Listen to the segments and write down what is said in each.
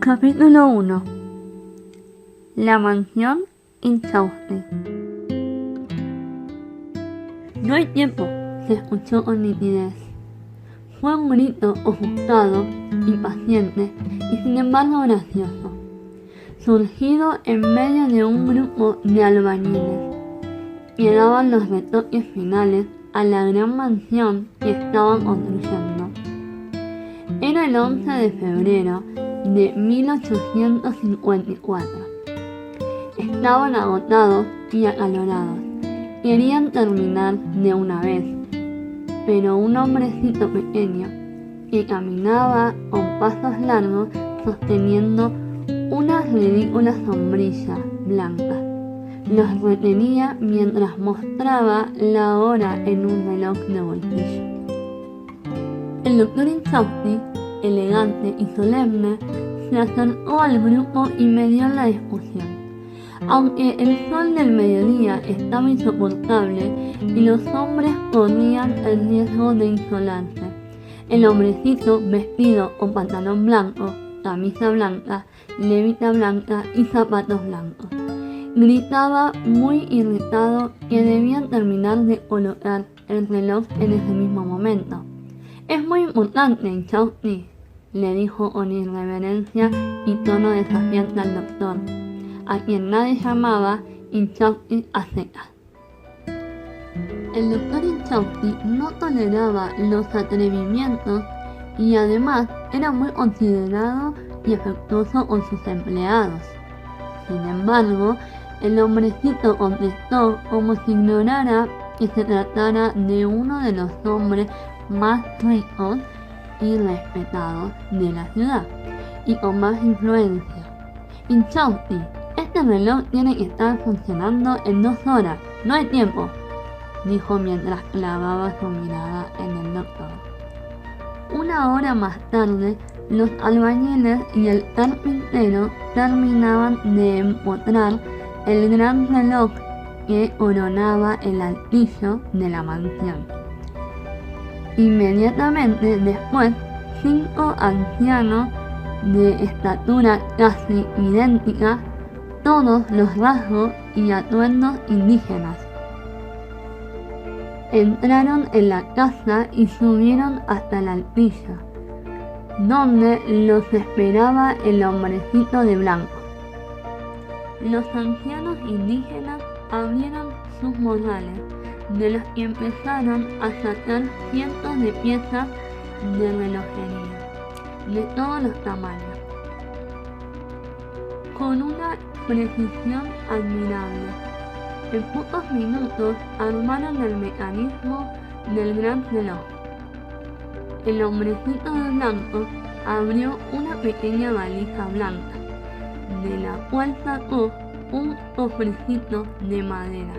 Capítulo 1. La mansión Inchausti. No hay tiempo, se escuchó con nitidez. Fue un grito ofuscado, impaciente y sin embargo gracioso, surgido en medio de un grupo de albañiles que daban los retoques finales a la gran mansión que estaban construyendo. Era el 11 de febrero de 1854. Estaban agotados y acalorados. Querían terminar de una vez, pero un hombrecito pequeño que caminaba con pasos largos sosteniendo una ridícula sombrilla blanca los retenía mientras mostraba la hora en un reloj de bolsillo. El doctor Inchausti, elegante y solemne, se acercó al grupo y medió la discusión. Aunque el sol del mediodía estaba insoportable y los hombres corrían el riesgo de insolarse, el hombrecito vestido con pantalón blanco, camisa blanca, levita blanca y zapatos blancos, gritaba muy irritado que debían terminar de colocar el reloj en ese mismo momento. «Es muy importante, Inchausti», le dijo con irreverencia y tono desafiante al doctor, a quien nadie llamaba Inchausti a secas. El doctor Inchausti no toleraba los atrevimientos y además era muy considerado y afectuoso con sus empleados. Sin embargo, el hombrecito contestó como si ignorara que se tratara de uno de los hombres más ricos y respetados de la ciudad y con más influencia. «Inchausti, este reloj tiene que estar funcionando en 2 horas, no hay tiempo», dijo mientras clavaba su mirada en el doctor. 1 hora más tarde, los albañiles y el carpintero terminaban de empotrar el gran reloj que coronaba el altillo de la mansión. Inmediatamente después, 5 ancianos de estatura casi idéntica, todos los rasgos y atuendos indígenas, entraron en la casa y subieron hasta el altillo, donde los esperaba el hombrecito de blanco. Los ancianos indígenas abrieron sus morrales, de los que empezaron a sacar cientos de piezas de relojería, de todos los tamaños, con una precisión admirable. En pocos minutos armaron el mecanismo del gran reloj. El hombrecito de blanco abrió una pequeña valija blanca, de la cual sacó un cofrecito de madera,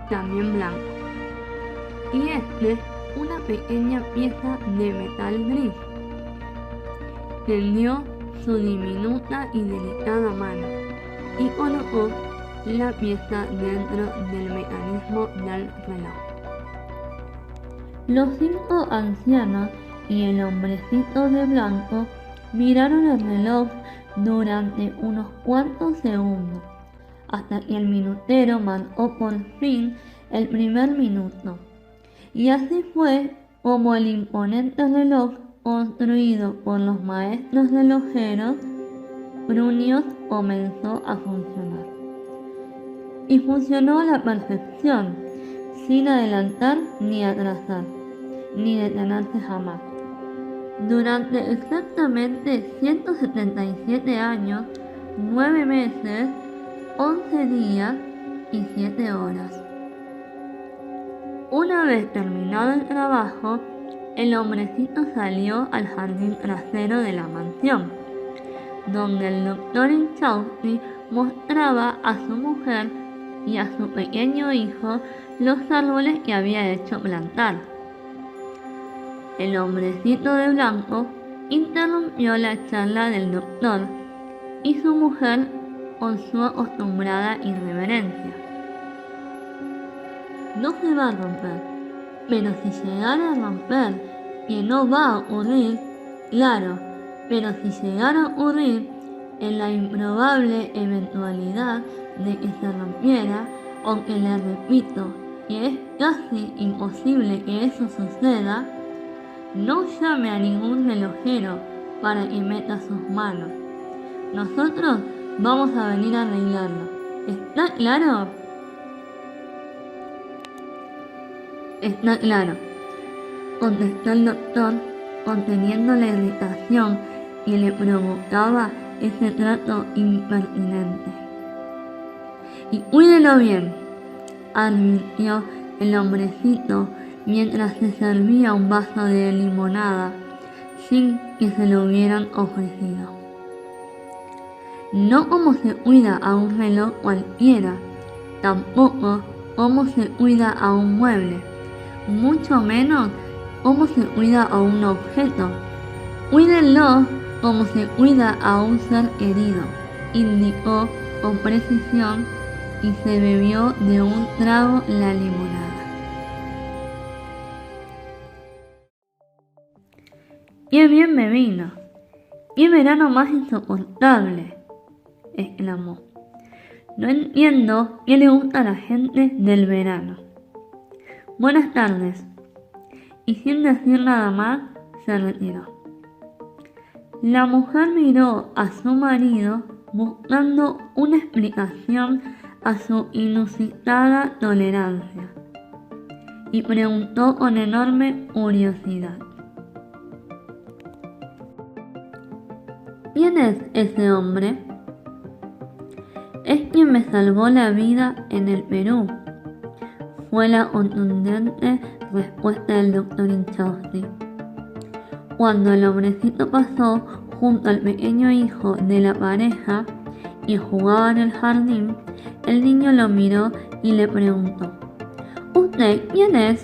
también blanco, y una pequeña pieza de metal gris. Tendió su diminuta y delicada mano y colocó la pieza dentro del mecanismo del reloj. Los 5 ancianos y el hombrecito de blanco miraron el reloj durante unos cuantos segundos, hasta que el minutero marcó por fin el primer minuto. Y así fue como el imponente reloj construido por los maestros relojeros prunios comenzó a funcionar. Y funcionó a la perfección, sin adelantar ni atrasar, ni detenerse jamás. Durante exactamente 177 años, 9 meses, 11 días y 7 horas. Una vez terminado el trabajo, el hombrecito salió al jardín trasero de la mansión, donde el doctor Inchausti mostraba a su mujer y a su pequeño hijo los árboles que había hecho plantar. El hombrecito de blanco interrumpió la charla del doctor y su mujer con su acostumbrada irreverencia. «No se va a romper, pero si llegara a romper, que no va a ocurrir, claro, Pero si llegara a ocurrir, en la improbable eventualidad de que se rompiera, aunque le repito que es casi imposible que eso suceda, no llame a ningún relojero para que meta sus manos. Nosotros vamos a venir a arreglarlo. ¿Está claro? Está claro, contestó el doctor, conteniendo la irritación que le provocaba ese trato impertinente. Y cuídelo bien, advirtió el hombrecito mientras se servía un vaso de limonada sin que se lo hubieran ofrecido. No como se cuida a un reloj cualquiera, tampoco como se cuida a un mueble, mucho menos como se cuida a un objeto. Cuídenlo como se cuida a un ser querido, indicó con precisión y se bebió de un trago la limonada. ¡Qué bien me vino! ¡Qué verano más insoportable!, exclamó. No entiendo qué le gusta a la gente del verano. Buenas tardes. Y sin decir nada más, se retiró. La mujer miró a su marido buscando una explicación a su inusitada tolerancia y preguntó con enorme curiosidad: ¿quién es ese hombre? Es quien me salvó la vida en el Perú, fue la contundente respuesta del doctor Inchausti. Cuando el hombrecito pasó junto al pequeño hijo de la pareja y jugaba en el jardín, el niño lo miró y le preguntó: ¿usted quién es?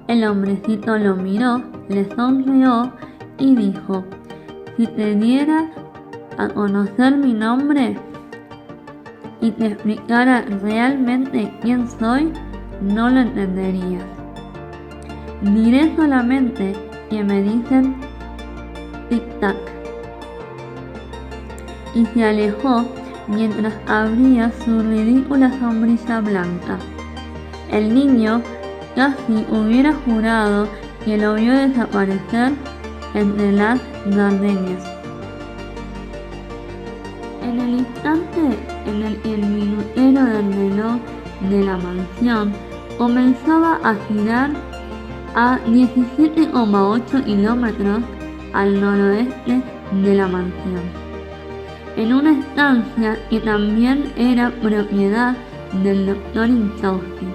El hombrecito lo miró, le sonrió y dijo: si te diera a conocer mi nombre y te explicara realmente quién soy, no lo entenderías. Diré solamente que me dicen tic-tac. Y se alejó mientras abría su ridícula sombrilla blanca. El niño casi hubiera jurado que lo vio desaparecer entre las gardenias. En el instante en el que el minutero del reloj de la mansión comenzaba a girar a 17,8 kilómetros al noroeste de la mansión, en una estancia que también era propiedad del doctor Inchausti,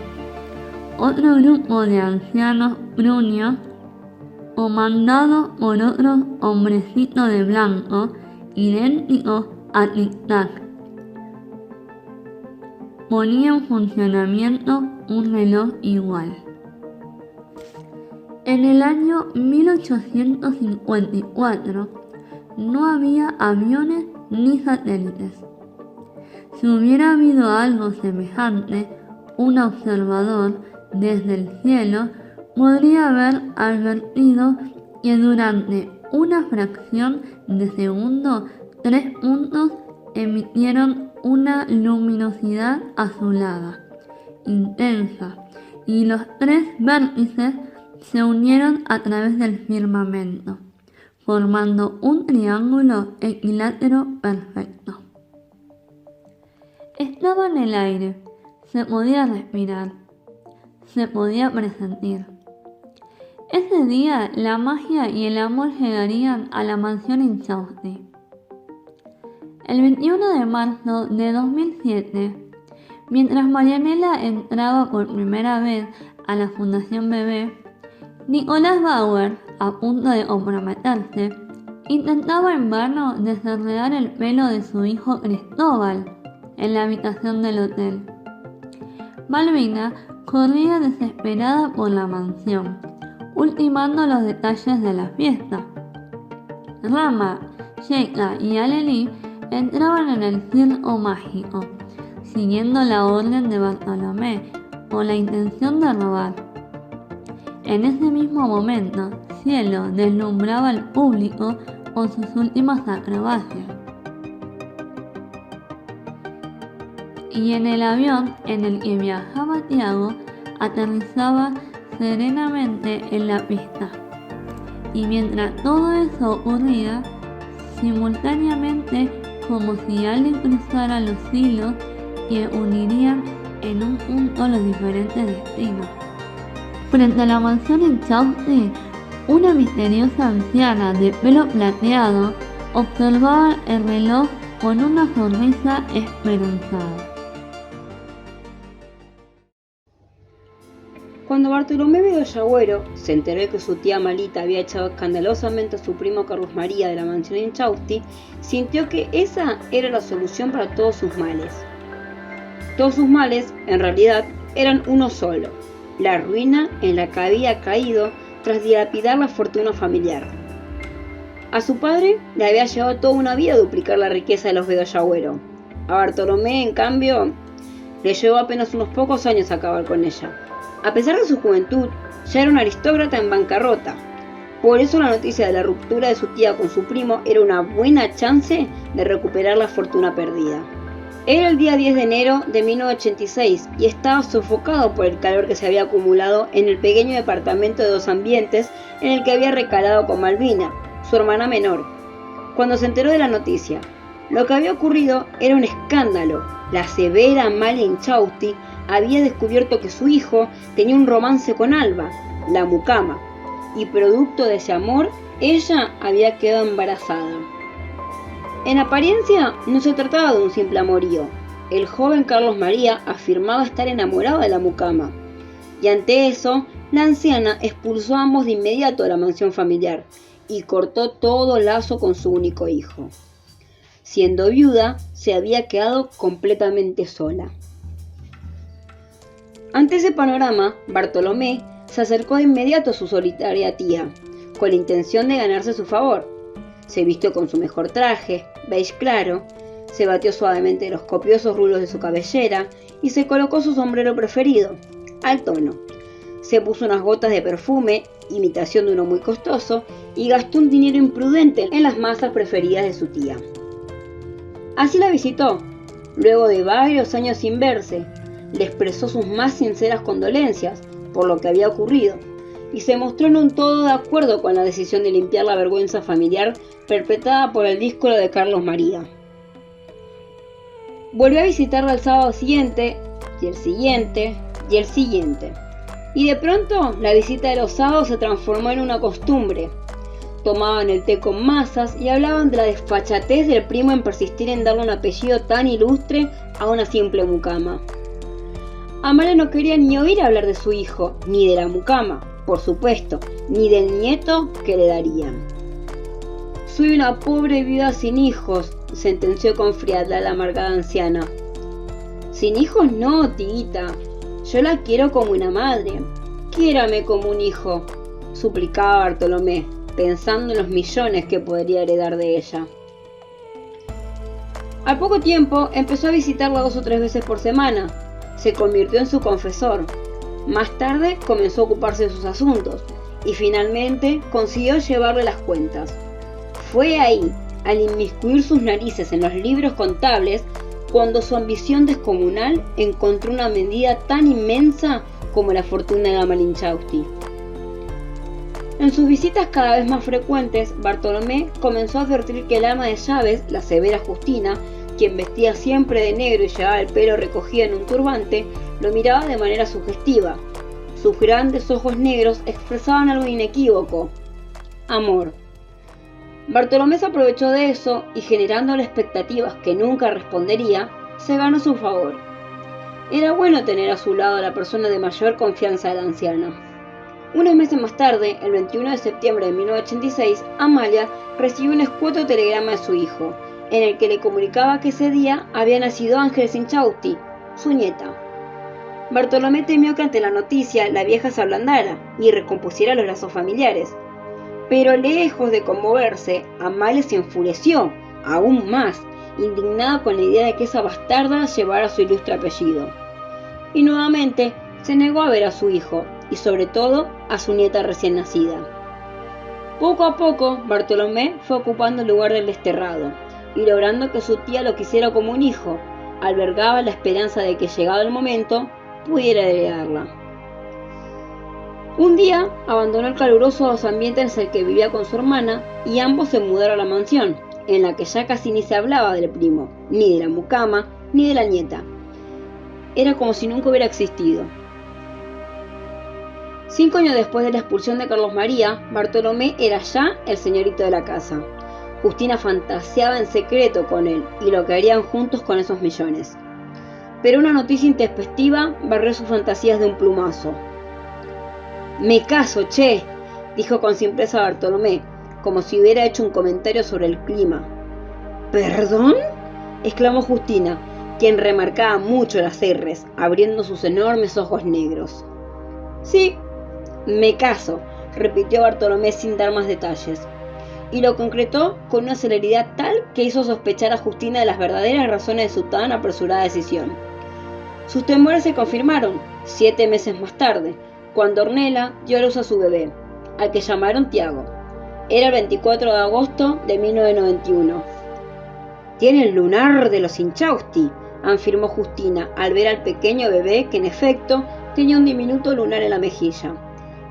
otro grupo de ancianos prunios, comandado por otro hombrecito de blanco, idéntico a tic-tac, ponía en funcionamiento un reloj igual. En el año 1854 no había aviones ni satélites. Si hubiera habido algo semejante, un observador desde el cielo podría haber advertido que durante una fracción de segundo 3 puntos emitieron una luminosidad azulada, intensa, y los 3 vértices se unieron a través del firmamento, formando un triángulo equilátero perfecto. Estaba en el aire, se podía respirar, se podía presentir. Ese día la magia y el amor llegarían a la mansión Inchausti. El 21 de marzo de 2007, mientras Marianela entraba por primera vez a la Fundación Bebé, Nicolás Bauer, a punto de comprometerse, intentaba en vano desenredar el pelo de su hijo Cristóbal en la habitación del hotel. Malvina corría desesperada por la mansión, ultimando los detalles de la fiesta. Rama, Sheila y Aleli entraban en el circo mágico, siguiendo la orden de Bartolomé, con la intención de robar. En ese mismo momento, Cielo deslumbraba al público por sus últimas acrobacias. Y en el avión en el que viajaba Tiago, aterrizaba serenamente en la pista. Y mientras todo eso ocurría, simultáneamente, como si alguien cruzara los hilos que unirían en un punto los diferentes destinos. Frente a la mansión en Chausti, una misteriosa anciana de pelo plateado observaba el reloj con una sonrisa esperanzada. Cuando Bartolomé Bedoya se enteró de que su tía Malita había echado escandalosamente a su primo Carlos María de la mansión en Chausti, sintió que esa era la solución para todos sus males. Todos sus males, en realidad, eran uno solo: la ruina en la que había caído tras dilapidar la fortuna familiar. A su padre le había llevado toda una vida duplicar la riqueza de los Bedoya. A Bartolomé, en cambio, le llevó apenas unos pocos años acabar con ella. A pesar de su juventud, ya era un aristócrata en bancarrota. Por eso la noticia de la ruptura de su tía con su primo era una buena chance de recuperar la fortuna perdida. Era el día 10 de enero de 1986 y estaba sofocado por el calor que se había acumulado en el pequeño departamento de 2 ambientes en el que había recalado con Malvina, su hermana menor, cuando se enteró de la noticia. Lo que había ocurrido era un escándalo. La severa Amalia Inchausti había descubierto que su hijo tenía un romance con Alba, la mucama, y producto de ese amor, ella había quedado embarazada. En apariencia, no se trataba de un simple amorío. El joven Carlos María afirmaba estar enamorado de la mucama, y ante eso, la anciana expulsó a ambos de inmediato de la mansión familiar y cortó todo lazo con su único hijo. Siendo viuda, se había quedado completamente sola. Ante ese panorama, Bartolomé se acercó de inmediato a su solitaria tía, con la intención de ganarse su favor. Se vistió con su mejor traje, beige claro, se batió suavemente los copiosos rulos de su cabellera y se colocó su sombrero preferido, al tono. Se puso unas gotas de perfume, imitación de uno muy costoso, y gastó un dinero imprudente en las masas preferidas de su tía. Así la visitó, luego de varios años sin verse. Le expresó sus más sinceras condolencias por lo que había ocurrido y se mostró en un todo de acuerdo con la decisión de limpiar la vergüenza familiar perpetrada por el díscolo de Carlos María. Volvió a visitarla el sábado siguiente, y el siguiente, y el siguiente. Y de pronto la visita de los sábados se transformó en una costumbre. Tomaban el té con masas y hablaban de la desfachatez del primo en persistir en darle un apellido tan ilustre a una simple mucama. Amalia no quería ni oír hablar de su hijo, ni de la mucama, por supuesto, ni del nieto que le darían. Soy una pobre viuda sin hijos, sentenció con frialdad la amargada anciana. Sin hijos no, tiguita, yo la quiero como una madre. Quiérame como un hijo, suplicaba Bartolomé, pensando en los millones que podría heredar de ella. Al poco tiempo empezó a visitarla 2 o 3 veces por semana. Se convirtió en su confesor. Más tarde comenzó a ocuparse de sus asuntos y finalmente consiguió llevarle las cuentas. Fue ahí, al inmiscuir sus narices en los libros contables, cuando su ambición descomunal encontró una medida tan inmensa como la fortuna de Amalia Inchausti. En sus visitas cada vez más frecuentes, Bartolomé comenzó a advertir que el ama de llaves, la severa Justina, quien vestía siempre de negro y llevaba el pelo recogido en un turbante, lo miraba de manera sugestiva. Sus grandes ojos negros expresaban algo inequívoco: amor. Bartolomé se aprovechó de eso y, generándole expectativas que nunca respondería, se ganó su favor. Era bueno tener a su lado a la persona de mayor confianza de la anciana. Unos meses más tarde, el 21 de septiembre de 1986, Amalia recibió un escueto telegrama de su hijo, en el que le comunicaba que ese día había nacido Ángeles Inchausti, su nieta. Bartolomé temió que ante la noticia la vieja se ablandara y recompusiera los lazos familiares. Pero lejos de conmoverse, Amalia se enfureció, aún más, indignada con la idea de que esa bastarda llevara su ilustre apellido. Y nuevamente se negó a ver a su hijo, y sobre todo a su nieta recién nacida. Poco a poco, Bartolomé fue ocupando el lugar del desterrado y logrando que su tía lo quisiera como un hijo. Albergaba la esperanza de que, llegado el momento, pudiera heredarla. Un día abandonó el caluroso ambiente en el que vivía con su hermana y ambos se mudaron a la mansión, en la que ya casi ni se hablaba del primo, ni de la mucama, ni de la nieta. Era como si nunca hubiera existido. 5 años después de la expulsión de Carlos María, Bartolomé era ya el señorito de la casa. Justina fantaseaba en secreto con él y lo que harían juntos con esos millones. Pero una noticia intempestiva barrió sus fantasías de un plumazo. «Me caso, che», dijo con simpleza Bartolomé, como si hubiera hecho un comentario sobre el clima. «¿Perdón?», exclamó Justina, quien remarcaba mucho las R's, abriendo sus enormes ojos negros. «Sí, me caso», repitió Bartolomé sin dar más detalles, y lo concretó con una celeridad tal que hizo sospechar a Justina de las verdaderas razones de su tan apresurada decisión. Sus temores se confirmaron 7 meses más tarde, cuando Ornella dio a luz a su bebé, al que llamaron Tiago. Era el 24 de agosto de 1991. «Tiene el lunar de los Inchausti», afirmó Justina al ver al pequeño bebé que en efecto tenía un diminuto lunar en la mejilla.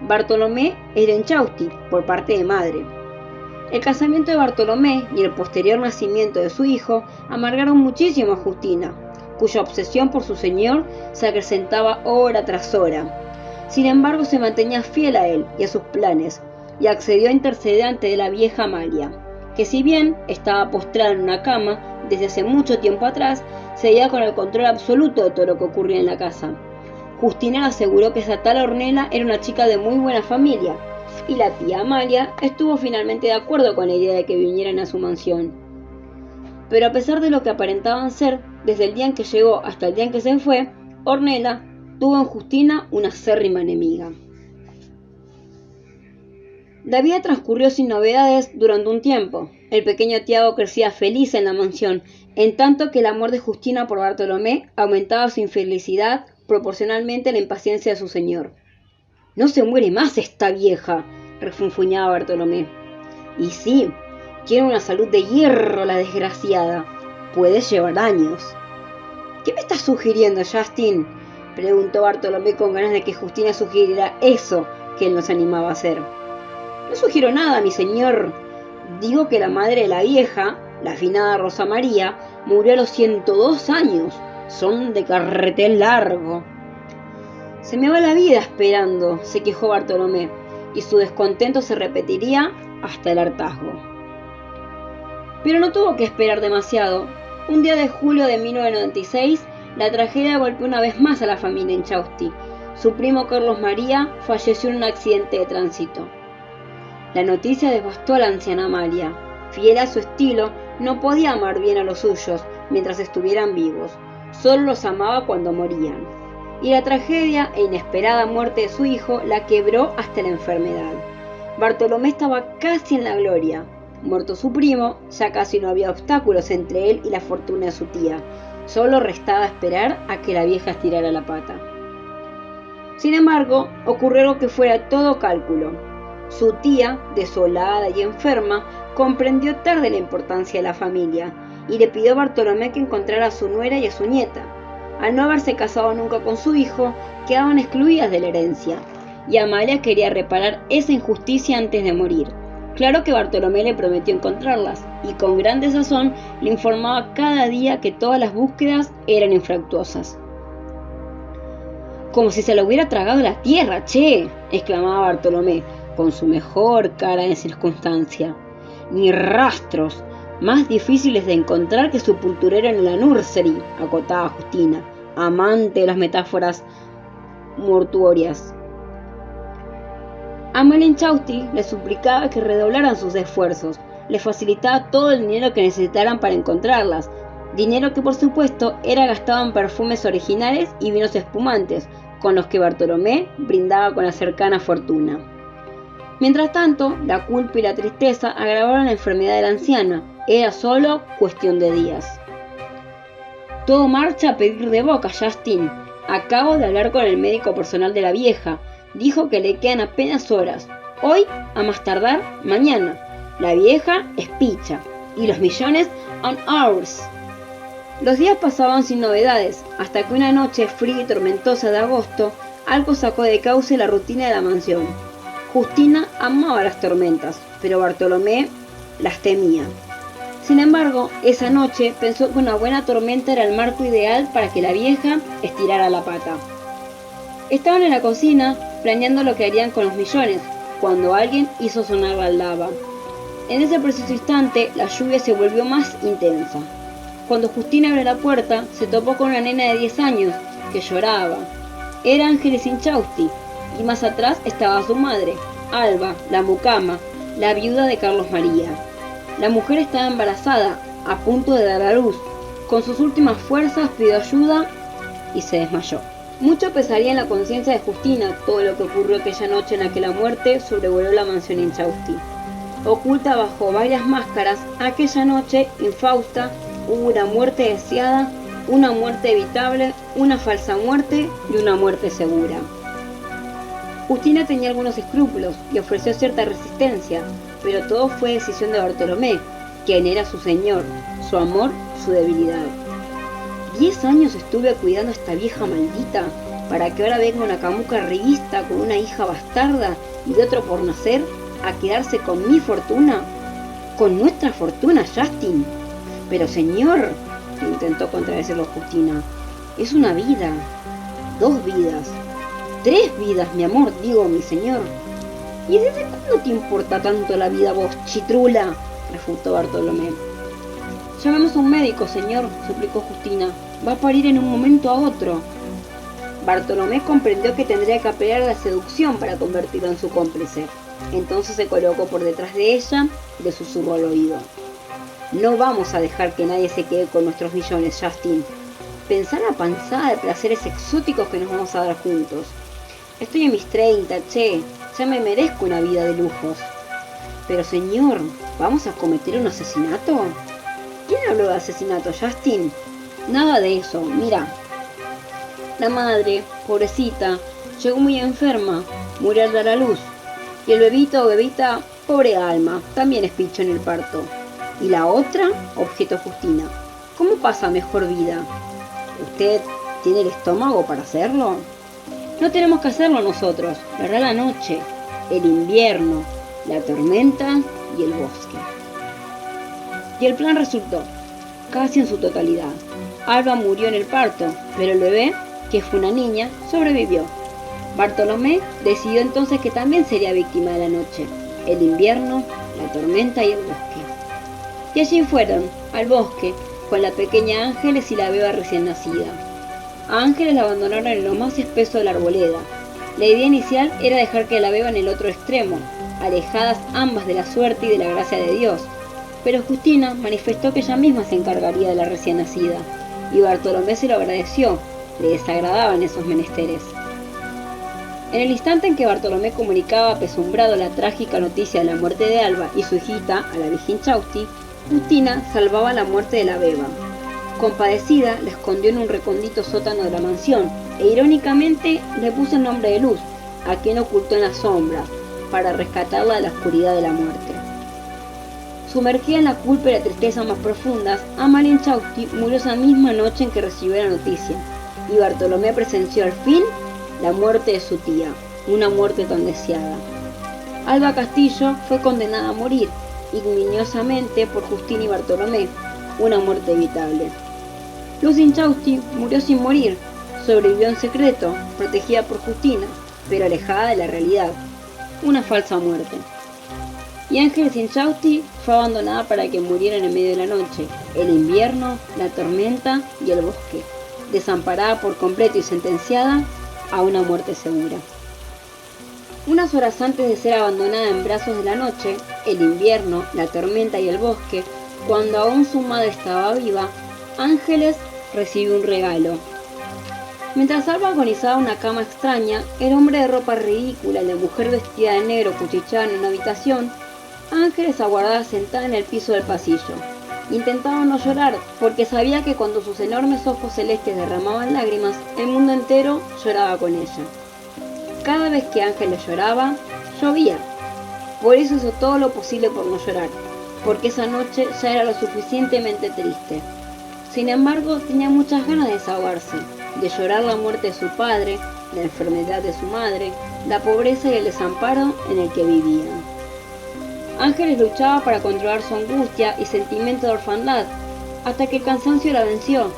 Bartolomé era Inchausti por parte de madre. El casamiento de Bartolomé y el posterior nacimiento de su hijo amargaron muchísimo a Justina, cuya obsesión por su señor se acrecentaba hora tras hora. Sin embargo, se mantenía fiel a él y a sus planes, y accedió a interceder ante la vieja Amalia, que si bien estaba postrada en una cama desde hace mucho tiempo atrás, seguía con el control absoluto de todo lo que ocurría en la casa. Justina le aseguró que esa tal Ornella era una chica de muy buena familia, y la tía Amalia estuvo finalmente de acuerdo con la idea de que vinieran a su mansión. Pero a pesar de lo que aparentaban ser, desde el día en que llegó hasta el día en que se fue, Ornella tuvo en Justina una acérrima enemiga. La vida transcurrió sin novedades durante un tiempo. El pequeño Tiago crecía feliz en la mansión, en tanto que el amor de Justina por Bartolomé aumentaba su infelicidad proporcionalmente a la impaciencia de su señor. «No se muere más esta vieja», refunfuñaba Bartolomé. «Y sí, tiene una salud de hierro la desgraciada. Puede llevar años». «¿Qué me estás sugiriendo, Justin?», preguntó Bartolomé con ganas de que Justina sugiriera eso que él nos animaba a hacer. «No sugiero nada, mi señor. Digo que la madre de la vieja, la afinada Rosa María, murió a los 102 años. Son de carretel largo». «Se me va la vida esperando», se quejó Bartolomé, y su descontento se repetiría hasta el hartazgo. Pero no tuvo que esperar demasiado. Un día de julio de 1996, la tragedia golpeó una vez más a la familia Inchausti. Su primo Carlos María falleció en un accidente de tránsito. La noticia devastó a la anciana Amalia. Fiel a su estilo, no podía amar bien a los suyos mientras estuvieran vivos. Solo los amaba cuando morían. Y la tragedia e inesperada muerte de su hijo la quebró hasta la enfermedad. Bartolomé estaba casi en la gloria. Muerto su primo, ya casi no había obstáculos entre él y la fortuna de su tía. Solo restaba esperar a que la vieja estirara la pata. Sin embargo, ocurrió algo que fuera todo cálculo. Su tía, desolada y enferma, comprendió tarde la importancia de la familia y le pidió a Bartolomé que encontrara a su nuera y a su nieta. Al no haberse casado nunca con su hijo, quedaban excluidas de la herencia, y Amalia quería reparar esa injusticia antes de morir. Claro que Bartolomé le prometió encontrarlas, y con gran desazón le informaba cada día que todas las búsquedas eran infructuosas. «Como si se lo hubiera tragado la tierra, che», exclamaba Bartolomé, con su mejor cara de circunstancia. «Ni rastros, más difíciles de encontrar que sepulturero en la nursery», acotaba Justina, amante de las metáforas mortuorias. Amalia Inchausti le suplicaba que redoblaran sus esfuerzos, le facilitaba todo el dinero que necesitaran para encontrarlas, dinero que por supuesto era gastado en perfumes originales y vinos espumantes, con los que Bartolomé brindaba con la cercana fortuna. Mientras tanto, la culpa y la tristeza agravaron la enfermedad de la anciana. Era solo cuestión de días. «Todo marcha a pedir de boca, Justin. Acabo de hablar con el médico personal de la vieja. Dijo que le quedan apenas horas. Hoy, a más tardar, mañana. La vieja es picha y los millones on ours. Los días pasaban sin novedades, hasta que una noche fría y tormentosa de agosto, algo sacó de cauce la rutina de la mansión. Justina amaba las tormentas, pero Bartolomé las temía. Sin embargo, esa noche pensó que una buena tormenta era el marco ideal para que la vieja estirara la pata. Estaban en la cocina planeando lo que harían con los millones, cuando alguien hizo sonar la aldaba. En ese preciso instante, la lluvia se volvió más intensa. Cuando Justina abrió la puerta, se topó con una nena de 10 años, que lloraba. Era Ángeles Inchausti, y más atrás estaba su madre, Alba, la mucama, la viuda de Carlos María. La mujer estaba embarazada, a punto de dar a luz. Con sus últimas fuerzas pidió ayuda y se desmayó. Mucho pesaría en la conciencia de Justina todo lo que ocurrió aquella noche en la que la muerte sobrevoló la mansión Inchausti. Oculta bajo varias máscaras, aquella noche, infausta, hubo una muerte deseada, una muerte evitable, una falsa muerte y una muerte segura. Justina tenía algunos escrúpulos y ofreció cierta resistencia, pero todo fue decisión de Bartolomé, quien era su señor, su amor, su debilidad. 10 años estuve cuidando a esta vieja maldita, para que ahora venga una camuca revista con una hija bastarda y de otro por nacer, a quedarse con mi fortuna, con nuestra fortuna, Justin. Pero señor, intentó contradecirlo Justina, es una vida, 2 vidas, 3 vidas, mi amor, digo, mi señor. ¿Y desde cuándo te importa tanto la vida vos, chitrula?, refutó Bartolomé. Llamemos a un médico, señor, suplicó Justina. Va a parir en un momento a otro. Bartolomé comprendió que tendría que apelar a la seducción para convertirlo en su cómplice. Entonces se colocó por detrás de ella y le susurró al oído. No vamos a dejar que nadie se quede con nuestros millones, Justin. Pensá en la panzada de placeres exóticos que nos vamos a dar juntos. Estoy en mis 30, che. Ya me merezco una vida de lujos. Pero señor, ¿vamos a cometer un asesinato? ¿Quién habló de asesinato, Justin? Nada de eso, mira. La madre, pobrecita, llegó muy enferma, murió al dar a luz. Y el bebito o bebita, pobre alma, también es picho en el parto. ¿Y la otra?, objetó Justina. ¿Cómo pasa mejor vida? ¿Usted tiene el estómago para hacerlo? No tenemos que hacerlo nosotros, vendrá la noche, el invierno, la tormenta y el bosque. Y el plan resultó, casi en su totalidad. Alba murió en el parto, pero el bebé, que fue una niña, sobrevivió. Bartolomé decidió entonces que también sería víctima de la noche, el invierno, la tormenta y el bosque. Y allí fueron, al bosque, con la pequeña Ángeles y la beba recién nacida. A Ángeles la abandonaron en lo más espeso de la arboleda. La idea inicial era dejar que la beba en el otro extremo, alejadas ambas de la suerte y de la gracia de Dios. Pero Justina manifestó que ella misma se encargaría de la recién nacida, y Bartolomé se lo agradeció, le desagradaban esos menesteres. En el instante en que Bartolomé comunicaba apesumbrado la trágica noticia de la muerte de Alba y su hijita, a la vieja Inchausti, Justina salvaba la muerte de la beba. Compadecida, la escondió en un recóndito sótano de la mansión, e irónicamente le puso el nombre de Luz, a quien ocultó en la sombra, para rescatarla de la oscuridad de la muerte. Sumergida en la culpa y la tristeza más profundas, Amalia Inchausti murió esa misma noche en que recibió la noticia, y Bartolomé presenció al fin la muerte de su tía, una muerte tan deseada. Alba Castillo fue condenada a morir, ignominiosamente por Justina y Bartolomé, una muerte evitable. Luz Inchausti murió sin morir, sobrevivió en secreto, protegida por Justina, pero alejada de la realidad, una falsa muerte. Y Ángeles Inchausti fue abandonada para que murieran en medio de la noche, el invierno, la tormenta y el bosque, desamparada por completo y sentenciada a una muerte segura. Unas horas antes de ser abandonada en brazos de la noche, el invierno, la tormenta y el bosque, cuando aún su madre estaba viva, Ángeles recibió un regalo. Mientras Alba agonizaba en una cama extraña, el hombre de ropa ridícula y la mujer vestida de negro cuchicheaban en una habitación, Ángeles aguardaba sentada en el piso del pasillo. Intentaba no llorar, porque sabía que cuando sus enormes ojos celestes derramaban lágrimas, el mundo entero lloraba con ella. Cada vez que Ángeles lloraba, llovía, Por eso hizo todo lo posible por no llorar, porque esa noche ya era lo suficientemente triste. Sin embargo, tenía muchas ganas de desahogarse, de llorar la muerte de su padre, la enfermedad de su madre, la pobreza y el desamparo en el que vivían. Ángeles luchaba para controlar su angustia y sentimiento de orfandad, hasta que el cansancio la venció,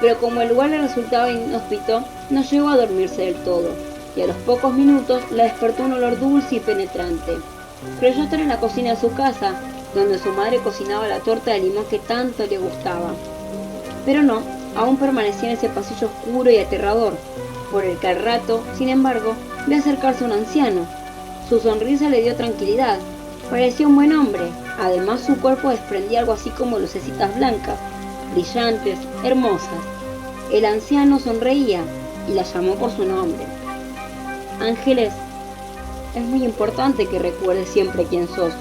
pero como el lugar le resultaba inhóspito, no llegó a dormirse del todo, y a los pocos minutos la despertó un olor dulce y penetrante. Creyó estar en la cocina de su casa, donde su madre cocinaba la torta de limón que tanto le gustaba. Pero no, aún permanecía en ese pasillo oscuro y aterrador, por el que al rato, sin embargo, vio acercarse un anciano. Su sonrisa le dio tranquilidad. Parecía un buen hombre. Además, su cuerpo desprendía algo así como lucecitas blancas, brillantes, hermosas. El anciano sonreía y la llamó por su nombre. Ángeles, es muy importante que recuerdes siempre quién sos.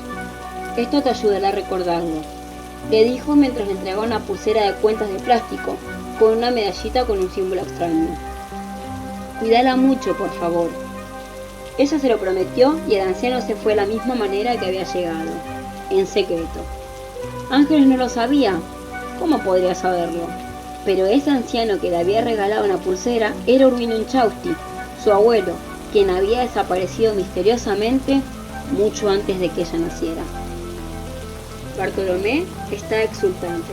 Esto te ayudará a recordarlo, le dijo mientras le entregaba una pulsera de cuentas de plástico con una medallita con un símbolo extraño. Cuídala mucho, por favor. Ella se lo prometió y el anciano se fue de la misma manera que había llegado, en secreto. Ángeles no lo sabía. ¿Cómo podría saberlo? Pero ese anciano que le había regalado una pulsera era Urbino Inchausti, su abuelo, quien había desaparecido misteriosamente mucho antes de que ella naciera. Bartolomé estaba exultante.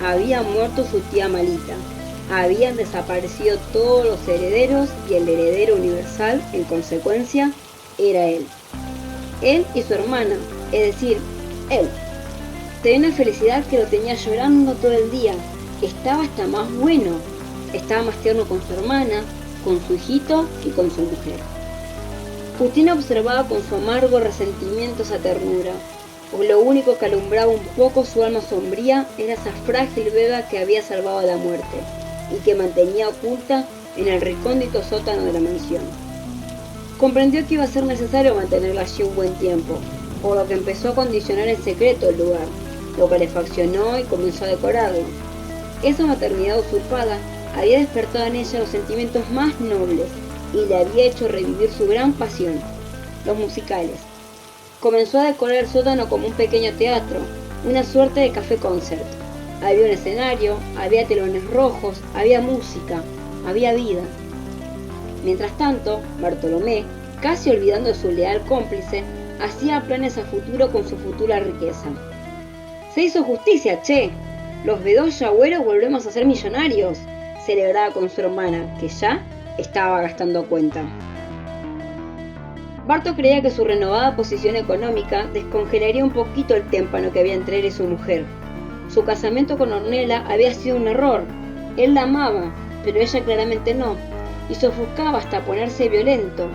Había muerto su tía Malita. Habían desaparecido todos los herederos y el heredero universal, en consecuencia, era él. Él y su hermana, es decir, él. Tenía una felicidad que lo tenía llorando todo el día. Estaba hasta más bueno. Estaba más tierno con su hermana, con su hijito y con su mujer. Justina observaba con su amargo resentimiento esa ternura. Lo único que alumbraba un poco su alma sombría era esa frágil beba que había salvado de la muerte y que mantenía oculta en el recóndito sótano de la mansión. Comprendió que iba a ser necesario mantenerla allí un buen tiempo, por lo que empezó a acondicionar en secreto el lugar, lo calefaccionó y comenzó a decorarlo. Esa maternidad usurpada había despertado en ella los sentimientos más nobles y le había hecho revivir su gran pasión, los musicales. Comenzó a decorar el sótano como un pequeño teatro, una suerte de café concert. Había un escenario, había telones rojos, había música, había vida. Mientras tanto, Bartolomé, casi olvidando de su leal cómplice, hacía planes a futuro con su futura riqueza. Se hizo justicia, che. Los Bedoya Agüero volvemos a ser millonarios, celebraba con su hermana, que ya estaba gastando cuenta. Barto creía que su renovada posición económica descongelaría un poquito el témpano que había entre él y su mujer. Su casamiento con Ornella había sido un error. Él la amaba, pero ella claramente no, y se ofuscaba hasta ponerse violento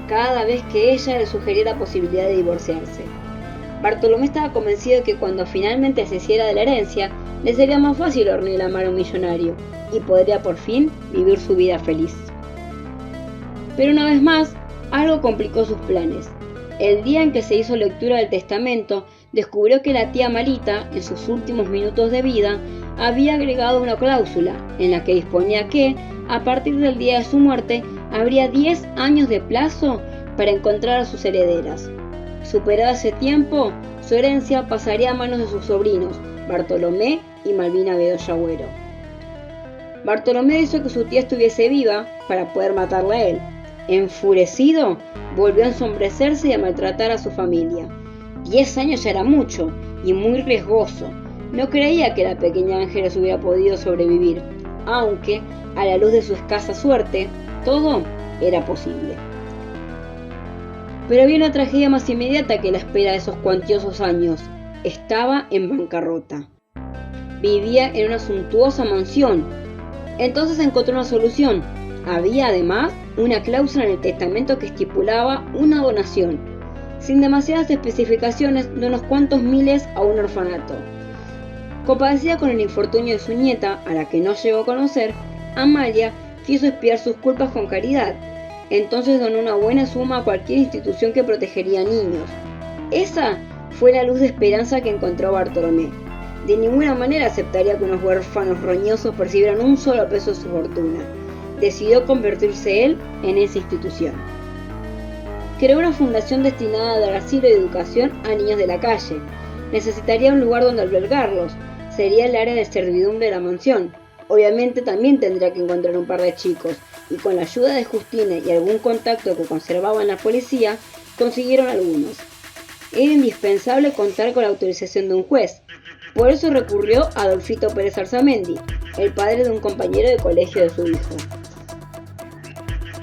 cada vez que ella le sugería la posibilidad de divorciarse. Bartolomé estaba convencido de que cuando finalmente se hiciera de la herencia, le sería más fácil a Ornella amar a un millonario, y podría por fin vivir su vida feliz. Pero una vez más, algo complicó sus planes. El día en que se hizo lectura del testamento, descubrió que la tía Malita, en sus últimos minutos de vida, había agregado una cláusula en la que disponía que, a partir del día de su muerte, habría 10 años de plazo para encontrar a sus herederas. Superado ese tiempo, su herencia pasaría a manos de sus sobrinos, Bartolomé y Malvina Bedoya Agüero. Bartolomé hizo que su tía estuviese viva para poder matarla a él. Enfurecido, volvió a ensombrecerse y a maltratar a su familia. 10 años ya era mucho y muy riesgoso. No creía que la pequeña Ángeles hubiera podido sobrevivir, aunque, a la luz de su escasa suerte, todo era posible. Pero había una tragedia más inmediata que la espera de esos cuantiosos años. Estaba en bancarrota. Vivía en una suntuosa mansión. Entonces encontró una solución. Había además una cláusula en el testamento que estipulaba una donación, sin demasiadas especificaciones, de unos cuantos miles a un orfanato. Compadecida con el infortunio de su nieta, a la que no llegó a conocer, Amalia quiso expiar sus culpas con caridad. Entonces donó una buena suma a cualquier institución que protegería a niños. Esa fue la luz de esperanza que encontró Bartolomé. De ninguna manera aceptaría que unos huérfanos roñosos percibieran un solo peso de su fortuna. Decidió convertirse él en esa institución. creó una fundación destinada a dar asilo y educación a niños de la calle. Necesitaría un lugar donde albergarlos. Sería el área de servidumbre de la mansión. Obviamente también tendría que encontrar un par de chicos, y con la ayuda de Justine y algún contacto que conservaba en la policía, consiguieron algunos. Era indispensable contar con la autorización de un juez. Por eso recurrió a Adolfito Pérez Arzamendi, el padre de un compañero de colegio de su hijo.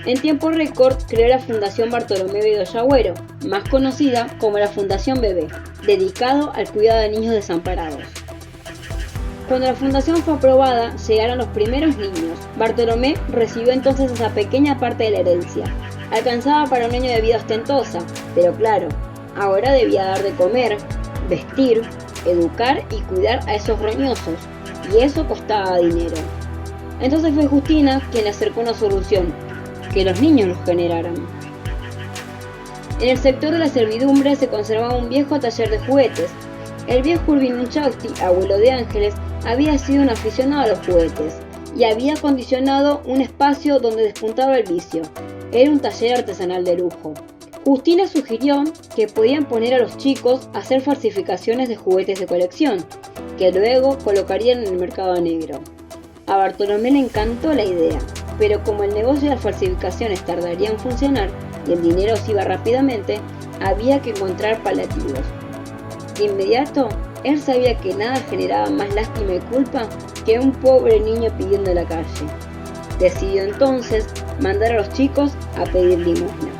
En tiempo récord creó la Fundación Bartolomé Bedoya Agüero, más conocida como la Fundación Bebé, dedicado al cuidado de niños desamparados. Cuando la fundación fue aprobada, llegaron los primeros niños. Bartolomé recibió entonces esa pequeña parte de la herencia. Alcanzaba para un año de vida ostentosa, pero claro, ahora debía dar de comer, vestir, educar y cuidar a esos roñosos, y eso costaba dinero. Entonces fue Justina quien le acercó una solución, que los niños los generaran. En el sector de la servidumbre se conservaba un viejo taller de juguetes. El viejo Urbino Inchausti, abuelo de Ángeles, había sido un aficionado a los juguetes y había acondicionado un espacio donde despuntaba el vicio. Era un taller artesanal de lujo. Justina sugirió que podían poner a los chicos a hacer falsificaciones de juguetes de colección, que luego colocarían en el mercado negro. A Bartolomé le encantó la idea, pero como el negocio de las falsificaciones tardaría en funcionar y el dinero se iba rápidamente, había que encontrar paliativos. De inmediato, él sabía que nada generaba más lástima y culpa que un pobre niño pidiendo en la calle. Decidió entonces mandar a los chicos a pedir limosna.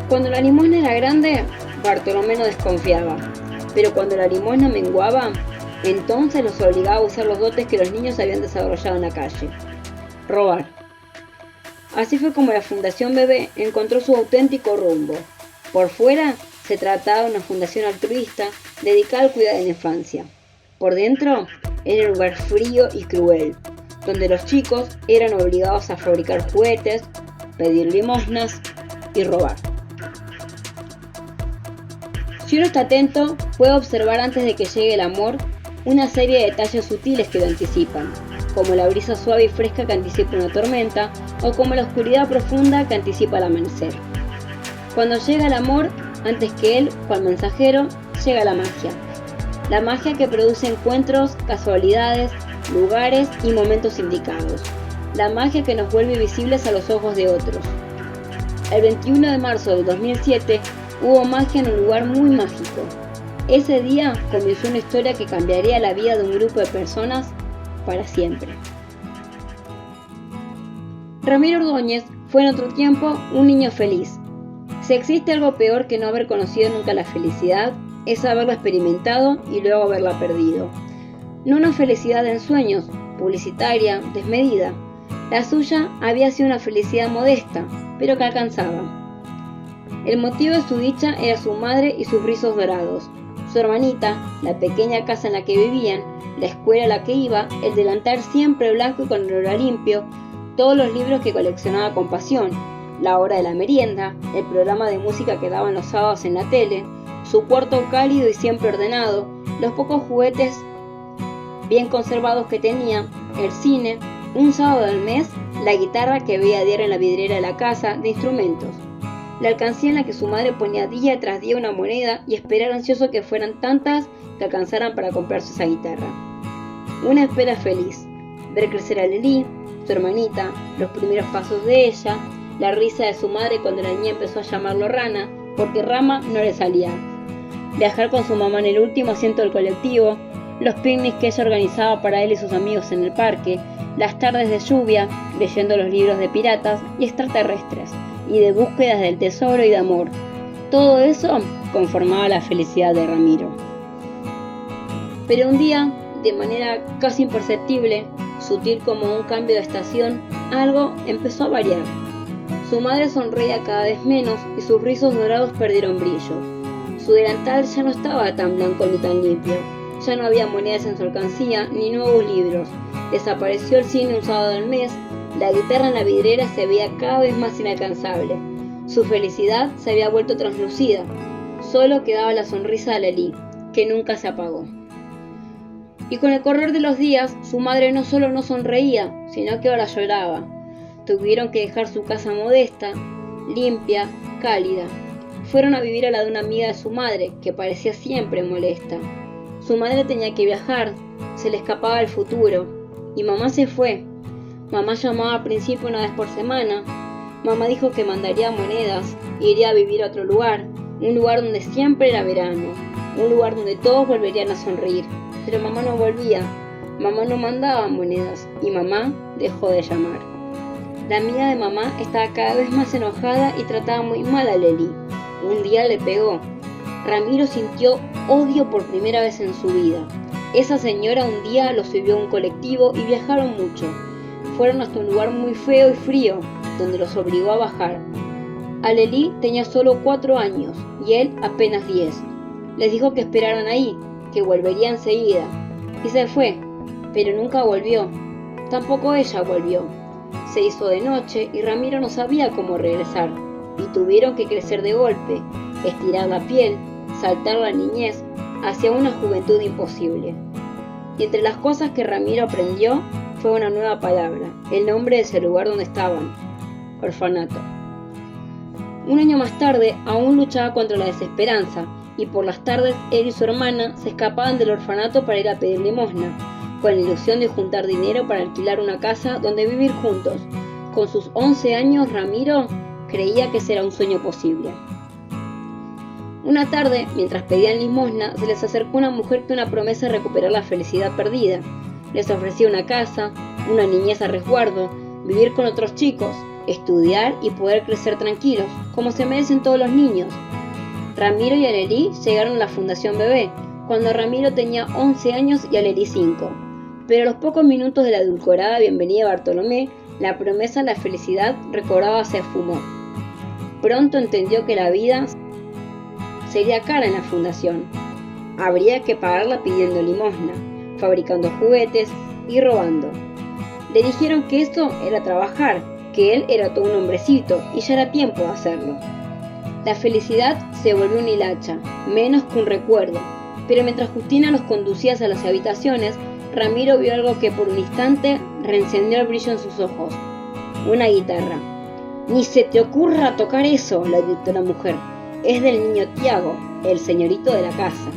Cuando la limosna era grande, Bartolomé no desconfiaba, pero cuando la limosna menguaba, entonces los obligaba a usar los dotes que los niños habían desarrollado en la calle: robar. Así fue como la Fundación Bebé encontró su auténtico rumbo. Por fuera, se trataba de una fundación altruista dedicada al cuidado de la infancia. Por dentro, era un lugar frío y cruel, donde los chicos eran obligados a fabricar juguetes, pedir limosnas y robar. Si uno está atento, puede observar antes de que llegue el amor una serie de detalles sutiles que lo anticipan, como la brisa suave y fresca que anticipa una tormenta, o como la oscuridad profunda que anticipa el amanecer. Cuando llega el amor, antes que él, cual mensajero, llega la magia. La magia que produce encuentros, casualidades, lugares y momentos indicados. La magia que nos vuelve visibles a los ojos de otros. El 21 de marzo de 2007 hubo magia en un lugar muy mágico. Ese día comenzó una historia que cambiaría la vida de un grupo de personas para siempre. Ramiro Ordóñez fue en otro tiempo un niño feliz. Si existe algo peor que no haber conocido nunca la felicidad, es haberla experimentado y luego haberla perdido. No una felicidad de ensueños, publicitaria, desmedida. La suya había sido una felicidad modesta, pero que alcanzaba. El motivo de su dicha era su madre y sus rizos dorados, su hermanita, la pequeña casa en la que vivían, la escuela a la que iba, el delantal siempre blanco y con el olor limpio, todos los libros que coleccionaba con pasión, la hora de la merienda, el programa de música que daban los sábados en la tele, su cuarto cálido y siempre ordenado, los pocos juguetes bien conservados que tenía, el cine, un sábado del mes, la guitarra que veía diario en la vidriera de la casa de instrumentos, la alcancía en la que su madre ponía día tras día una moneda y esperar ansioso que fueran tantas que alcanzaran para comprarse esa guitarra. Una espera feliz, ver crecer a Lelí, su hermanita, los primeros pasos de ella, la risa de su madre cuando la niña empezó a llamarlo Rana, porque Rama no le salía. Viajar con su mamá en el último asiento del colectivo, los picnics que ella organizaba para él y sus amigos en el parque, las tardes de lluvia, leyendo los libros de piratas y extraterrestres, y de búsquedas del tesoro y de amor. Todo eso conformaba la felicidad de Ramiro. Pero un día, de manera casi imperceptible, sutil como un cambio de estación, algo empezó a variar. Su madre sonreía cada vez menos y sus rizos dorados perdieron brillo. Su delantal ya no estaba tan blanco ni tan limpio. Ya no había monedas en su alcancía ni nuevos libros. Desapareció el cine un sábado del mes. La guitarra en la vidriera se veía cada vez más inalcanzable. Su felicidad se había vuelto translúcida. Solo quedaba la sonrisa de Lelí, que nunca se apagó. Y con el correr de los días, su madre no solo no sonreía, sino que ahora lloraba. Tuvieron que dejar su casa modesta, limpia, cálida. Fueron a vivir a la de una amiga de su madre, que parecía siempre molesta. Su madre tenía que viajar, se le escapaba el futuro, y mamá se fue. Mamá llamaba al principio una vez por semana. Mamá dijo que mandaría monedas e iría a vivir a otro lugar, un lugar donde siempre era verano, un lugar donde todos volverían a sonreír. Pero mamá no volvía, mamá no mandaba monedas y mamá dejó de llamar. La amiga de mamá estaba cada vez más enojada y trataba muy mal a Lely. Un día le pegó. Ramiro sintió odio por primera vez en su vida. Esa señora un día lo subió a un colectivo y viajaron mucho. Fueron hasta un lugar muy feo y frío, donde los obligó a bajar. A Lely tenía solo 4 años y él apenas 10. Les dijo que esperaran ahí, que volvería enseguida. Y se fue, pero nunca volvió. Tampoco ella volvió. Se hizo de noche y Ramiro no sabía cómo regresar. Y tuvieron que crecer de golpe, estirar la piel, saltar la niñez hacia una juventud imposible. Y entre las cosas que Ramiro aprendió fue una nueva palabra, el nombre de ese lugar donde estaban: orfanato. Un año más tarde aún luchaba contra la desesperanza, y por las tardes él y su hermana se escapaban del orfanato para ir a pedir limosna, con la ilusión de juntar dinero para alquilar una casa donde vivir juntos. Con sus 11 años, Ramiro creía que ese era un sueño posible. Una tarde, mientras pedían limosna, se les acercó una mujer que una promesa de recuperar la felicidad perdida. Les ofrecía una casa, una niñez a resguardo, vivir con otros chicos, estudiar y poder crecer tranquilos, como se merecen todos los niños. Ramiro y Lely llegaron a la Fundación Bebé, cuando Ramiro tenía 11 años y Lely 5. Pero a los pocos minutos de la edulcorada bienvenida de Bartolomé, la promesa de la felicidad recobrada se esfumó. Pronto entendió que la vida sería cara en la fundación. Habría que pagarla pidiendo limosna, fabricando juguetes y robando. Le dijeron que eso era trabajar, que él era todo un hombrecito y ya era tiempo de hacerlo. La felicidad se volvió una hilacha, menos que un recuerdo, pero mientras Justina los conducía hacia las habitaciones, Ramiro vio algo que por un instante reencendió el brillo en sus ojos: una guitarra. «Ni se te ocurra tocar eso», le gritó la mujer. «Es del niño Tiago, el señorito de la casa».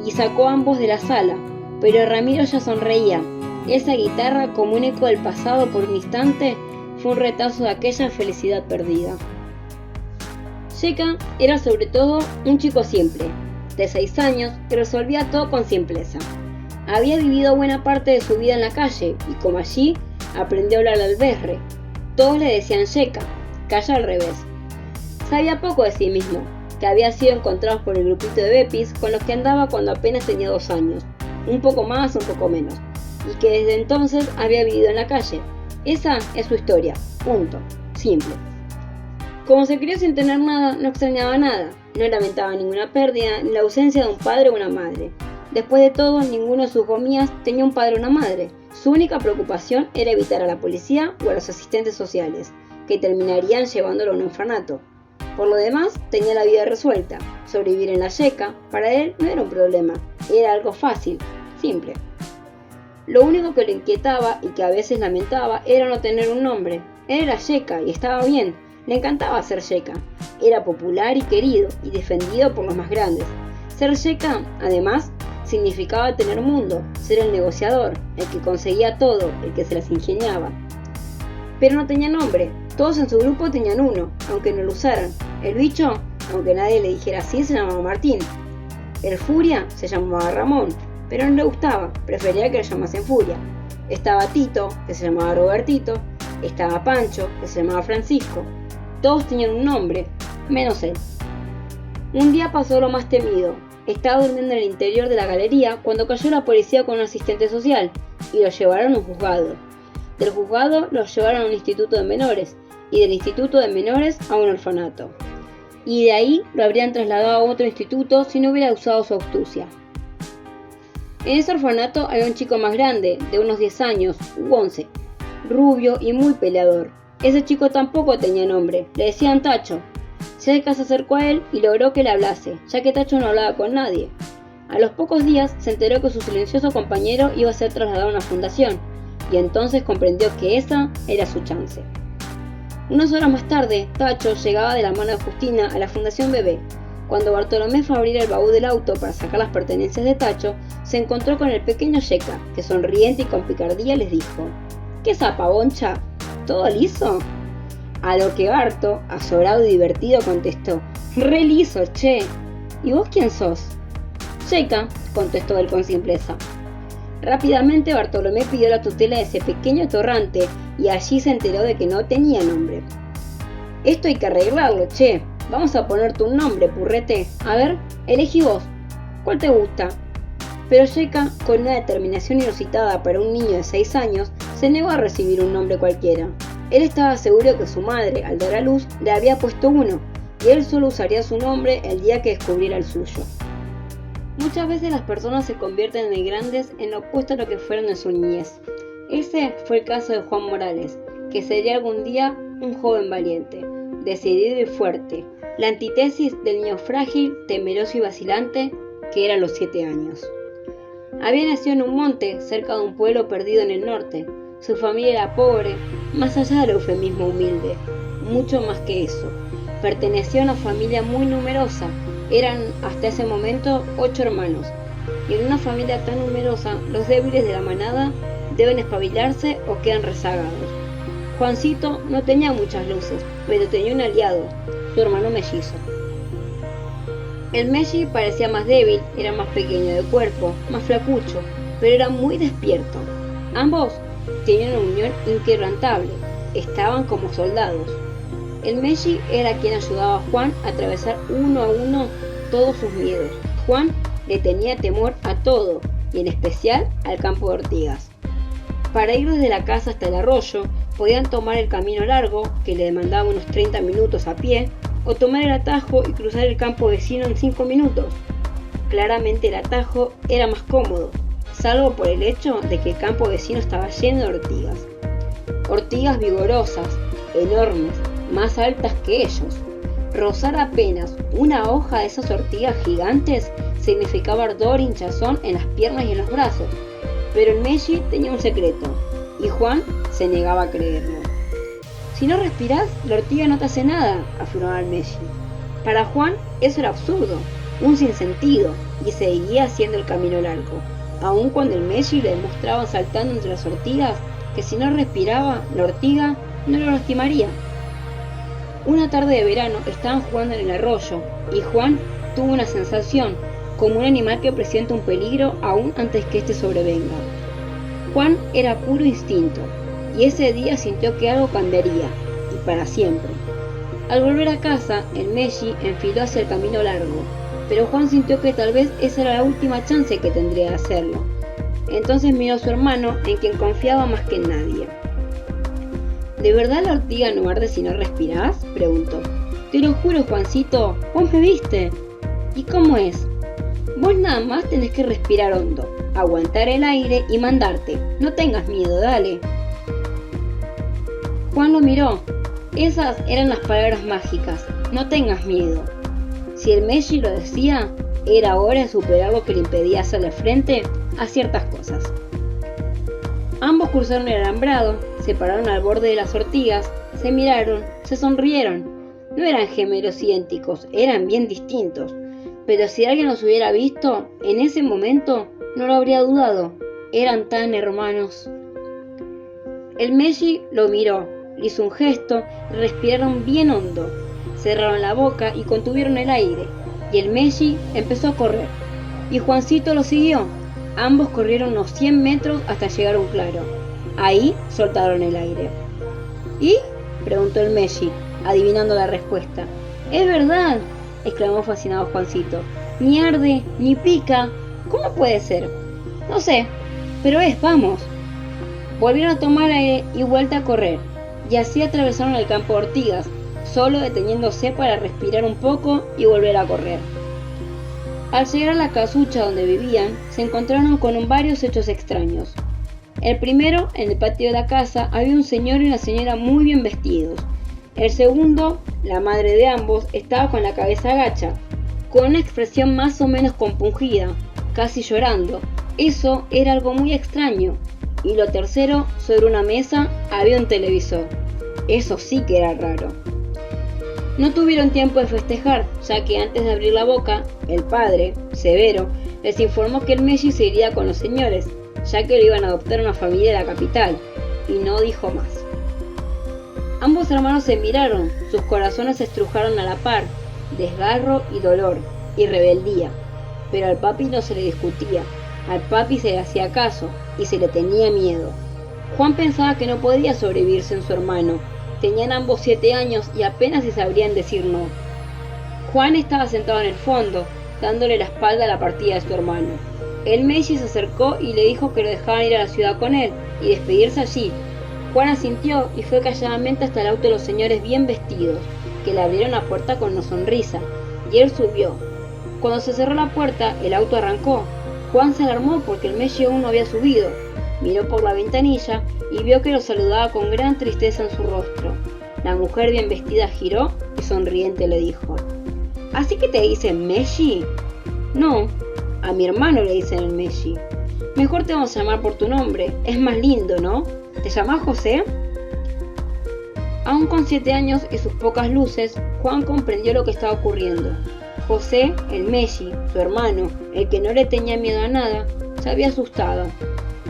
Y sacó a ambos de la sala, pero Ramiro ya sonreía. Esa guitarra, como un eco del pasado por un instante, fue un retazo de aquella felicidad perdida. Sheka era sobre todo un chico simple, de 6 años, que resolvía todo con simpleza. Había vivido buena parte de su vida en la calle y como allí aprendió a hablar al berre. Todos le decían Sheka, calla al revés. Sabía poco de sí mismo, que había sido encontrado por el grupito de Bepis con los que andaba cuando apenas tenía 2 años, un poco más, un poco menos, y que desde entonces había vivido en la calle. Esa es su historia, punto, simple. Como se crió sin tener nada, no extrañaba nada, no lamentaba ninguna pérdida ni la ausencia de un padre o una madre. Después de todo, ninguno de sus gomías tenía un padre o una madre. Su única preocupación era evitar a la policía o a los asistentes sociales, que terminarían llevándolo a un orfanato. Por lo demás, tenía la vida resuelta. Sobrevivir en la Sheka, para él no era un problema, era algo fácil, simple. Lo único que lo inquietaba y que a veces lamentaba era no tener un nombre. Él era Sheka y estaba bien, le encantaba ser Sheka. Era popular y querido y defendido por los más grandes. Ser Sheka, además, significaba tener mundo, ser el negociador, el que conseguía todo, el que se las ingeniaba. Pero no tenía nombre, todos en su grupo tenían uno, aunque no lo usaran. El bicho, aunque nadie le dijera así, se llamaba Martín. El Furia se llamaba Ramón, pero no le gustaba, prefería que lo llamasen Furia. Estaba Tito, que se llamaba Robertito, estaba Pancho, que se llamaba Francisco. Todos tenían un nombre, menos él. Un día pasó lo más temido. Estaba durmiendo en el interior de la galería cuando cayó la policía con un asistente social y lo llevaron a un juzgado. Del juzgado lo llevaron a un instituto de menores y del instituto de menores a un orfanato. Y de ahí lo habrían trasladado a otro instituto si no hubiera usado su astucia. En ese orfanato había un chico más grande, de unos 10 años, u 11, rubio y muy peleador. Ese chico tampoco tenía nombre, le decían Tacho. Sheka se acercó a él y logró que le hablase, ya que Tacho no hablaba con nadie. A los pocos días se enteró que su silencioso compañero iba a ser trasladado a una fundación, y entonces comprendió que esa era su chance. Unas horas más tarde, Tacho llegaba de la mano de Justina a la Fundación Bebé. Cuando Bartolomé fue a abrir el baúl del auto para sacar las pertenencias de Tacho, se encontró con el pequeño Yeka, que sonriente y con picardía les dijo: ¿Qué zapa, Boncha? ¿Todo liso? A lo que Barto, azorado y divertido, contestó: Re liso, che. ¿Y vos quién sos? Yeka, contestó él con simpleza. Rápidamente Bartolomé pidió la tutela de ese pequeño torrante y allí se enteró de que no tenía nombre. Esto hay que arreglarlo, che. Vamos a ponerte un nombre, purrete. A ver, elegí vos. ¿Cuál te gusta? Pero Yeka, con una determinación inusitada para un niño de 6 años, se negó a recibir un nombre cualquiera. Él estaba seguro que su madre, al dar a luz, le había puesto uno, y él solo usaría su nombre el día que descubriera el suyo. Muchas veces las personas se convierten de grandes en lo opuesto a lo que fueron en su niñez. Ese fue el caso de Juan Morales, que sería algún día un joven valiente, decidido y fuerte, la antítesis del niño frágil, temeroso y vacilante que era a los 7 años. Había nacido en un monte, cerca de un pueblo perdido en el norte. Su familia era pobre, más allá del eufemismo humilde, mucho más que eso. Pertenecía a una familia muy numerosa, eran hasta ese momento 8 hermanos, y en una familia tan numerosa, los débiles de la manada deben espabilarse o quedan rezagados. Juancito no tenía muchas luces, pero tenía un aliado, su hermano mellizo. El Melli parecía más débil, era más pequeño de cuerpo, más flacucho, pero era muy despierto. Ambos tenían una unión inquebrantable, estaban como soldados. El Melli era quien ayudaba a Juan a atravesar uno a uno todos sus miedos. Juan le tenía temor a todo, y en especial al campo de ortigas. Para ir desde la casa hasta el arroyo, podían tomar el camino largo, que le demandaba unos 30 minutos a pie, o tomar el atajo y cruzar el campo vecino en 5 minutos. Claramente el atajo era más cómodo, salvo por el hecho de que el campo vecino estaba lleno de ortigas. Ortigas vigorosas, enormes, más altas que ellos. Rozar apenas una hoja de esas ortigas gigantes significaba ardor e hinchazón en las piernas y en los brazos. Pero el Melli tenía un secreto, y Juan se negaba a creerlo. Si no respirás, la ortiga no te hace nada, afirmaba el Melli. Para Juan eso era absurdo, un sinsentido, y seguía haciendo el camino largo, aun cuando el Melli le demostraba saltando entre las ortigas que si no respiraba, la ortiga no lo lastimaría. Una tarde de verano estaban jugando en el arroyo, y Juan tuvo una sensación, como un animal que presiente un peligro aún antes que éste sobrevenga. Juan era puro instinto, y ese día sintió que algo cambiaría, y para siempre. Al volver a casa, el Melli enfiló hacia el camino largo, pero Juan sintió que tal vez esa era la última chance que tendría de hacerlo. Entonces miró a su hermano, en quien confiaba más que en nadie. ¿De verdad la ortiga no arde si no respirás?, preguntó. Te lo juro, Juancito, vos me viste. ¿Y cómo es? Vos nada más tenés que respirar hondo, aguantar el aire y mandarte. No tengas miedo, dale. Juan lo miró. Esas eran las palabras mágicas. No tengas miedo. Si el Melli lo decía, era hora de superar lo que le impedía hacerle frente a ciertas cosas. Ambos cruzaron el alambrado, se pararon al borde de las ortigas, se miraron, se sonrieron. No eran gemelos idénticos, eran bien distintos. Pero si alguien los hubiera visto, en ese momento no lo habría dudado. Eran tan hermanos. El Melli lo miró, le hizo un gesto, respiraron bien hondo. Cerraron la boca y contuvieron el aire. Y el Melli empezó a correr. Y Juancito lo siguió. Ambos corrieron unos 100 metros hasta llegar a un claro. Ahí soltaron el aire. ¿Y?, preguntó el Melli, adivinando la respuesta. ¡Es verdad!, exclamó fascinado Juancito. Ni arde, ni pica. ¿Cómo puede ser? No sé, pero vamos. Volvieron a tomar aire y vuelta a correr, y así atravesaron el campo de ortigas, solo deteniéndose para respirar un poco y volver a correr. Al llegar a la casucha donde vivían, se encontraron con varios hechos extraños. El primero, en el patio de la casa, había un señor y una señora muy bien vestidos. El segundo, la madre de ambos, estaba con la cabeza agacha, con una expresión más o menos compungida, casi llorando. Eso era algo muy extraño. Y lo tercero, sobre una mesa había un televisor. Eso sí que era raro. No tuvieron tiempo de festejar, ya que antes de abrir la boca, el padre, Severo, les informó que el Messi se iría con los señores, ya que lo iban a adoptar una familia de la capital, y no dijo más. Ambos hermanos se miraron, sus corazones se estrujaron a la par, desgarro y dolor, y rebeldía. Pero al papi no se le discutía, al papi se le hacía caso, y se le tenía miedo. Juan pensaba que no podía sobrevivir sin su hermano. Tenían ambos 7 años y apenas si sabrían decir no. Juan estaba sentado en el fondo, dándole la espalda a la partida de su hermano. El Messi se acercó y le dijo que lo dejaban ir a la ciudad con él y despedirse allí. Juan asintió y fue calladamente hasta el auto de los señores bien vestidos, que le abrieron la puerta con una sonrisa, y él subió. Cuando se cerró la puerta, el auto arrancó. Juan se alarmó porque el Messi aún no había subido. Miró por la ventanilla y vio que lo saludaba con gran tristeza en su rostro. La mujer bien vestida giró y sonriente le dijo: ¿Así que te dicen Messi? No, a mi hermano le dicen el Messi. Mejor te vamos a llamar por tu nombre, es más lindo, ¿no? ¿Te llamás José? Aún con 7 años y sus pocas luces, Juan comprendió lo que estaba ocurriendo. José, el Messi, su hermano, el que no le tenía miedo a nada, se había asustado.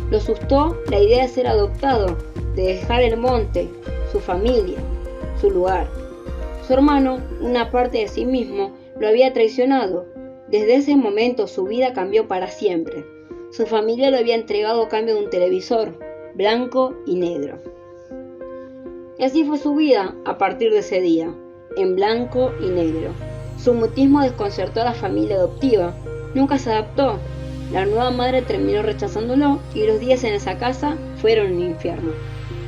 Lo asustó la idea de ser adoptado, de dejar el monte, su familia, su lugar. Su hermano, una parte de sí mismo, lo había traicionado. Desde ese momento su vida cambió para siempre. Su familia lo había entregado a cambio de un televisor, blanco y negro. Y así fue su vida a partir de ese día, en blanco y negro. Su mutismo desconcertó a la familia adoptiva. Nunca se adaptó. La nueva madre terminó rechazándolo y los días en esa casa fueron un infierno,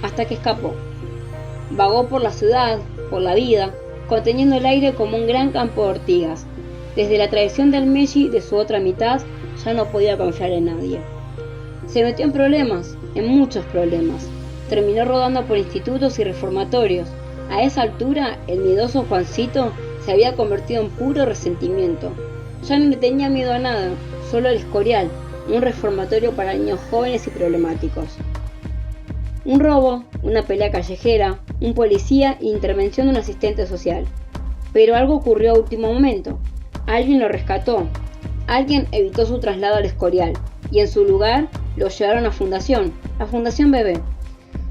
hasta que escapó. Vagó por la ciudad, por la vida, conteniendo el aire como un gran campo de ortigas. Desde la traición del Messi de su otra mitad, ya no podía confiar en nadie. Se metió en problemas, en muchos problemas. Terminó rodando por institutos y reformatorios. A esa altura, el miedoso Juancito se había convertido en puro resentimiento. Ya no le tenía miedo a nada, solo al Escorial, un reformatorio para niños jóvenes y problemáticos. Un robo, una pelea callejera, un policía e intervención de un asistente social. Pero algo ocurrió a último momento. Alguien lo rescató. Alguien evitó su traslado al Escorial y en su lugar lo llevaron a la Fundación Bebé.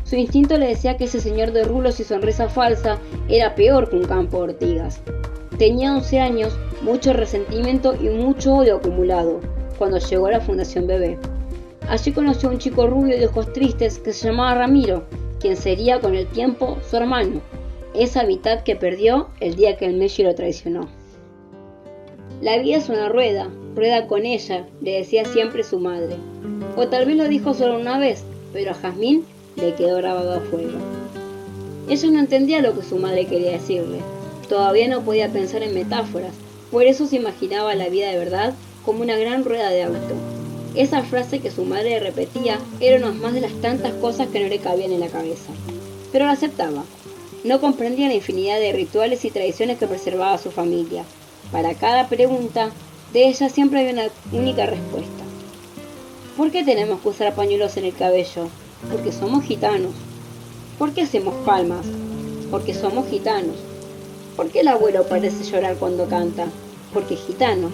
Su instinto le decía que ese señor de rulos y sonrisa falsa era peor que un campo de ortigas. Tenía 11 años, mucho resentimiento y mucho odio acumulado cuando llegó a la Fundación Bebé. Allí conoció a un chico rubio de ojos tristes que se llamaba Ramiro, quien sería con el tiempo su hermano, esa mitad que perdió el día que el Messi lo traicionó. La vida es una rueda, rueda con ella, le decía siempre su madre. O tal vez lo dijo solo una vez, pero a Jazmín le quedó grabado a fuego. Ella no entendía lo que su madre quería decirle. Todavía no podía pensar en metáforas, por eso se imaginaba la vida de verdad como una gran rueda de auto. Esa frase que su madre le repetía era una más de las tantas cosas que no le cabían en la cabeza. Pero la aceptaba. No comprendía la infinidad de rituales y tradiciones que preservaba su familia. Para cada pregunta, de ella siempre había una única respuesta. ¿Por qué tenemos que usar pañuelos en el cabello? Porque somos gitanos. ¿Por qué hacemos palmas? Porque somos gitanos. ¿Por qué el abuelo parece llorar cuando canta? Porque es gitano.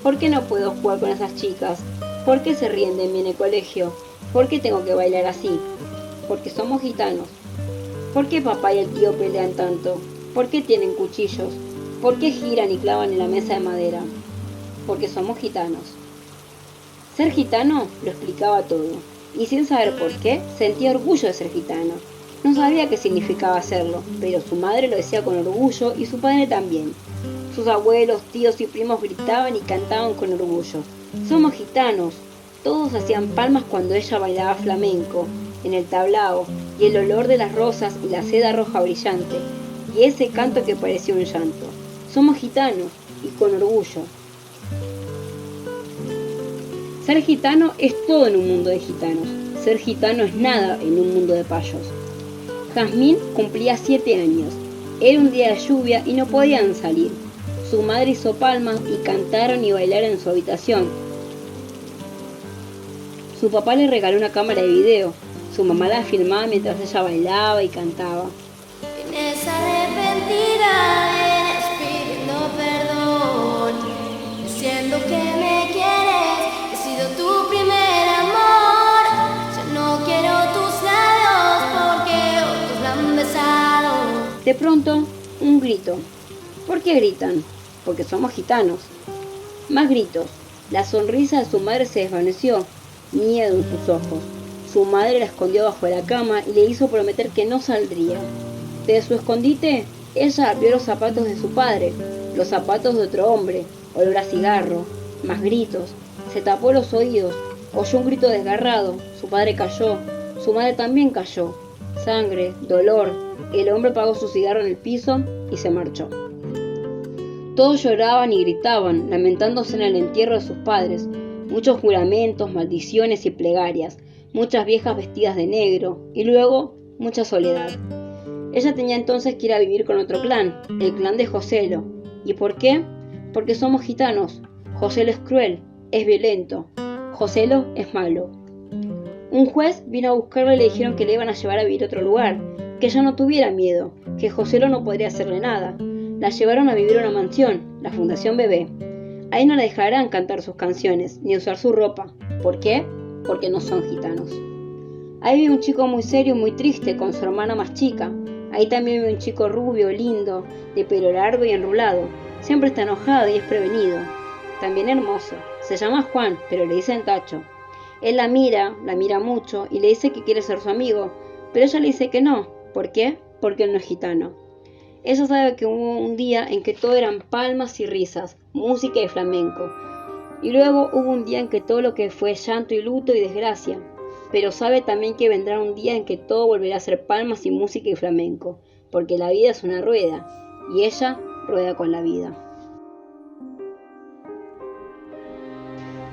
¿Por qué no puedo jugar con esas chicas? ¿Por qué se ríen de mí en el colegio? ¿Por qué tengo que bailar así? Porque somos gitanos. ¿Por qué papá y el tío pelean tanto? ¿Por qué tienen cuchillos? ¿Por qué giran y clavan en la mesa de madera? Porque somos gitanos. Ser gitano lo explicaba todo, y sin saber por qué, sentía orgullo de ser gitano. No sabía qué significaba hacerlo, pero su madre lo decía con orgullo y su padre también. Sus abuelos, tíos y primos gritaban y cantaban con orgullo. Somos gitanos. Todos hacían palmas cuando ella bailaba flamenco, en el tablao, y el olor de las rosas y la seda roja brillante, y ese canto que parecía un llanto. Somos gitanos, y con orgullo. Ser gitano es todo en un mundo de gitanos. Ser gitano es nada en un mundo de payos. Jazmín cumplía 7 años. Era un día de lluvia y no podían salir. Su madre hizo palmas y cantaron y bailaron en su habitación. Su papá le regaló una cámara de video. Su mamá la filmaba mientras ella bailaba y cantaba. Vienes arrepentida, vienes pidiendo perdón, diciendo que me quieres, que he sido tu primer amor. Yo no quiero tus labios porque otros la han besado. De pronto, un grito. ¿Por qué gritan? Porque somos gitanos. Más gritos. La sonrisa de su madre se desvaneció, miedo en sus ojos. Su madre la escondió bajo la cama y le hizo prometer que no saldría. Desde su escondite, ella vio los zapatos de su padre, los zapatos de otro hombre, olor a cigarro, más gritos. Se tapó los oídos, oyó un grito desgarrado, su padre cayó, su madre también cayó. Sangre, dolor, el hombre apagó su cigarro en el piso y se marchó. Todos lloraban y gritaban, lamentándose en el entierro de sus padres. Muchos juramentos, maldiciones y plegarias, muchas viejas vestidas de negro y luego mucha soledad. Ella tenía entonces que ir a vivir con otro clan, el clan de Joselo. ¿Y por qué? Porque somos gitanos. Joselo es cruel, es violento. Joselo es malo. Un juez vino a buscarla y le dijeron que le iban a llevar a vivir a otro lugar, que ella no tuviera miedo, que Joselo no podría hacerle nada. La llevaron a vivir a una mansión, la Fundación Bebé. Ahí no la dejarán cantar sus canciones, ni usar su ropa. ¿Por qué? Porque no son gitanos. Ahí vive un chico muy serio y muy triste con su hermana más chica. Ahí también vive un chico rubio, lindo, de pelo largo y enrulado. Siempre está enojado y es prevenido. También hermoso. Se llama Juan, pero le dicen Tacho. Él la mira mucho y le dice que quiere ser su amigo, pero ella le dice que no. ¿Por qué? Porque él no es gitano. Ella sabe que hubo un día en que todo eran palmas y risas, música y flamenco. Y luego hubo un día en que todo lo que fue llanto y luto y desgracia. Pero sabe también que vendrá un día en que todo volverá a ser palmas y música y flamenco, porque la vida es una rueda, y ella rueda con la vida.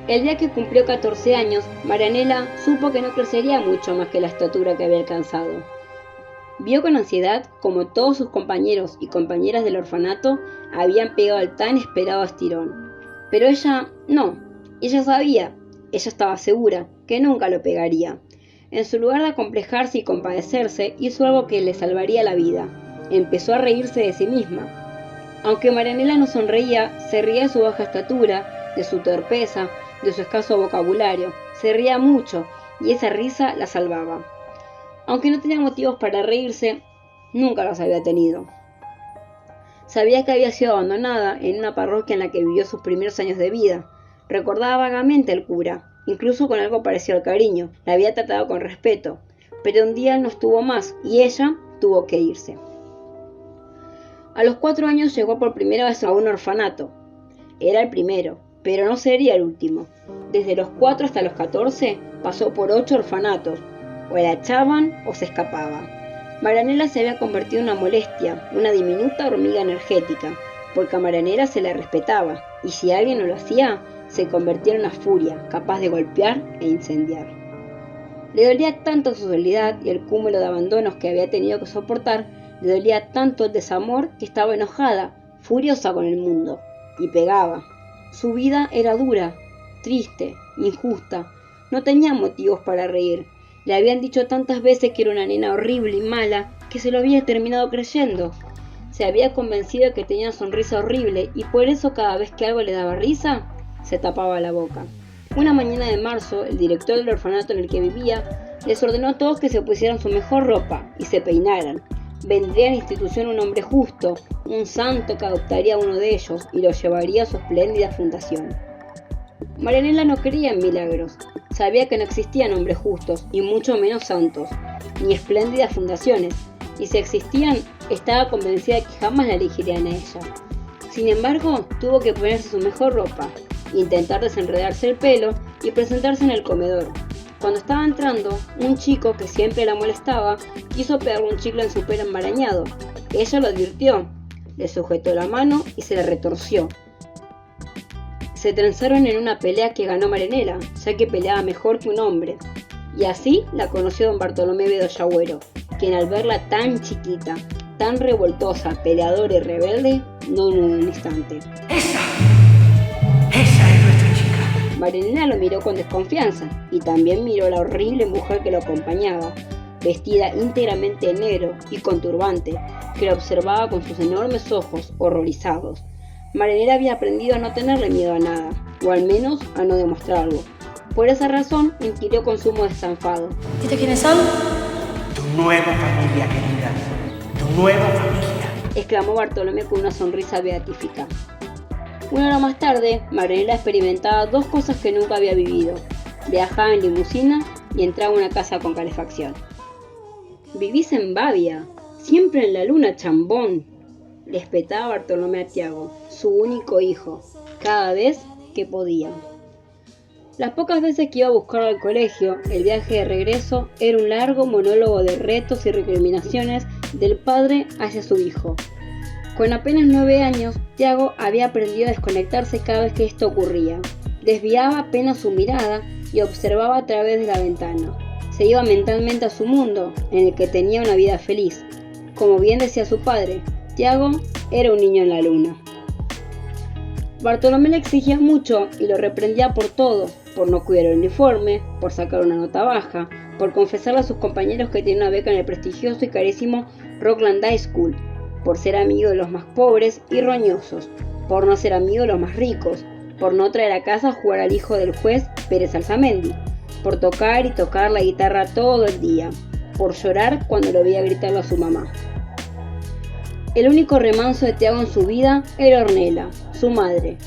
El día que cumplió 14 años, Marianela supo que no crecería mucho más que la estatura que había alcanzado. Vio con ansiedad como todos sus compañeros y compañeras del orfanato habían pegado el tan esperado estirón. Pero ella no, ella sabía, ella estaba segura que nunca lo pegaría. En su lugar de acomplejarse y compadecerse, hizo algo que le salvaría la vida. Empezó a reírse de sí misma. Aunque Marianela no sonreía, se reía de su baja estatura, de su torpeza, de su escaso vocabulario. Se reía mucho y esa risa la salvaba. Aunque no tenía motivos para reírse, nunca los había tenido. Sabía que había sido abandonada en una parroquia en la que vivió sus primeros años de vida. Recordaba vagamente al cura, incluso con algo parecido al cariño. La había tratado con respeto, pero un día no estuvo más y ella tuvo que irse. A los 4 años llegó por primera vez a un orfanato. Era el primero, pero no sería el último. Desde los 4 hasta los 14 pasó por 8 orfanatos. O la echaban o se escapaba. Marianela se había convertido en una molestia, una diminuta hormiga energética, porque a Marianela se la respetaba, y si alguien no lo hacía, se convertía en una furia, capaz de golpear e incendiar. Le dolía tanto su soledad y el cúmulo de abandonos que había tenido que soportar, le dolía tanto el desamor que estaba enojada, furiosa con el mundo, y pegaba. Su vida era dura, triste, injusta, no tenía motivos para reír. Le habían dicho tantas veces que era una nena horrible y mala que se lo había terminado creyendo. Se había convencido de que tenía una sonrisa horrible y por eso cada vez que algo le daba risa, se tapaba la boca. Una mañana de marzo, el director del orfanato en el que vivía les ordenó a todos que se pusieran su mejor ropa y se peinaran. Vendría a la institución un hombre justo, un santo que adoptaría a uno de ellos y lo llevaría a su espléndida fundación. Marianela no creía en milagros. Sabía que no existían hombres justos, y mucho menos santos, ni espléndidas fundaciones, y si existían, estaba convencida de que jamás la elegirían a ella. Sin embargo, tuvo que ponerse su mejor ropa, intentar desenredarse el pelo y presentarse en el comedor. Cuando estaba entrando, un chico que siempre la molestaba quiso pegarle un chicle en su pelo enmarañado. Ella lo advirtió, le sujetó la mano y se la retorció. Se trenzaron en una pelea que ganó Marianela, ya que peleaba mejor que un hombre. Y así la conoció don Bartolomé Bedoya, quien al verla tan chiquita, tan revoltosa, peleadora y rebelde, no dudó un instante. ¡Esa es nuestra chica! Marianela lo miró con desconfianza, y también miró a la horrible mujer que lo acompañaba. vestida íntegramente en negro y con turbante, que la observaba con sus enormes ojos horrorizados. Marinela había aprendido a no tenerle miedo a nada, o al menos a no demostrarlo. Por esa razón, inquirió con sumo desenfado. ¿Viste quiénes son? Tu nueva familia, querida. Tu nueva familia. Exclamó Bartolomé con una sonrisa beatífica. Una hora más tarde, Marinela experimentaba dos cosas que nunca había vivido. Viajaba en limusina y entraba a una casa con calefacción. «Vivís en Babia, siempre en la luna, chambón», le espetaba Bartolomé a Tiago, su único hijo, cada vez que podía. Las pocas veces que iba a buscarlo al colegio, el viaje de regreso era un largo monólogo de retos y recriminaciones del padre hacia su hijo. Con apenas 9 años, Tiago había aprendido a desconectarse cada vez que esto ocurría. Desviaba apenas su mirada y observaba a través de la ventana. Se iba mentalmente a su mundo, en el que tenía una vida feliz. Como bien decía su padre, Tiago era un niño en la luna. Bartolomé le exigía mucho y lo reprendía por todo, por no cuidar el uniforme, por sacar una nota baja, por confesarle a sus compañeros que tenía una beca en el prestigioso y carísimo Rockland High School, por ser amigo de los más pobres y roñosos, por no ser amigo de los más ricos, por no traer a casa a jugar al hijo del juez Pérez Alzamendi, por tocar y tocar la guitarra todo el día, por llorar cuando lo veía gritarle a su mamá. El único remanso de Tiago en su vida era Ornella, su madre.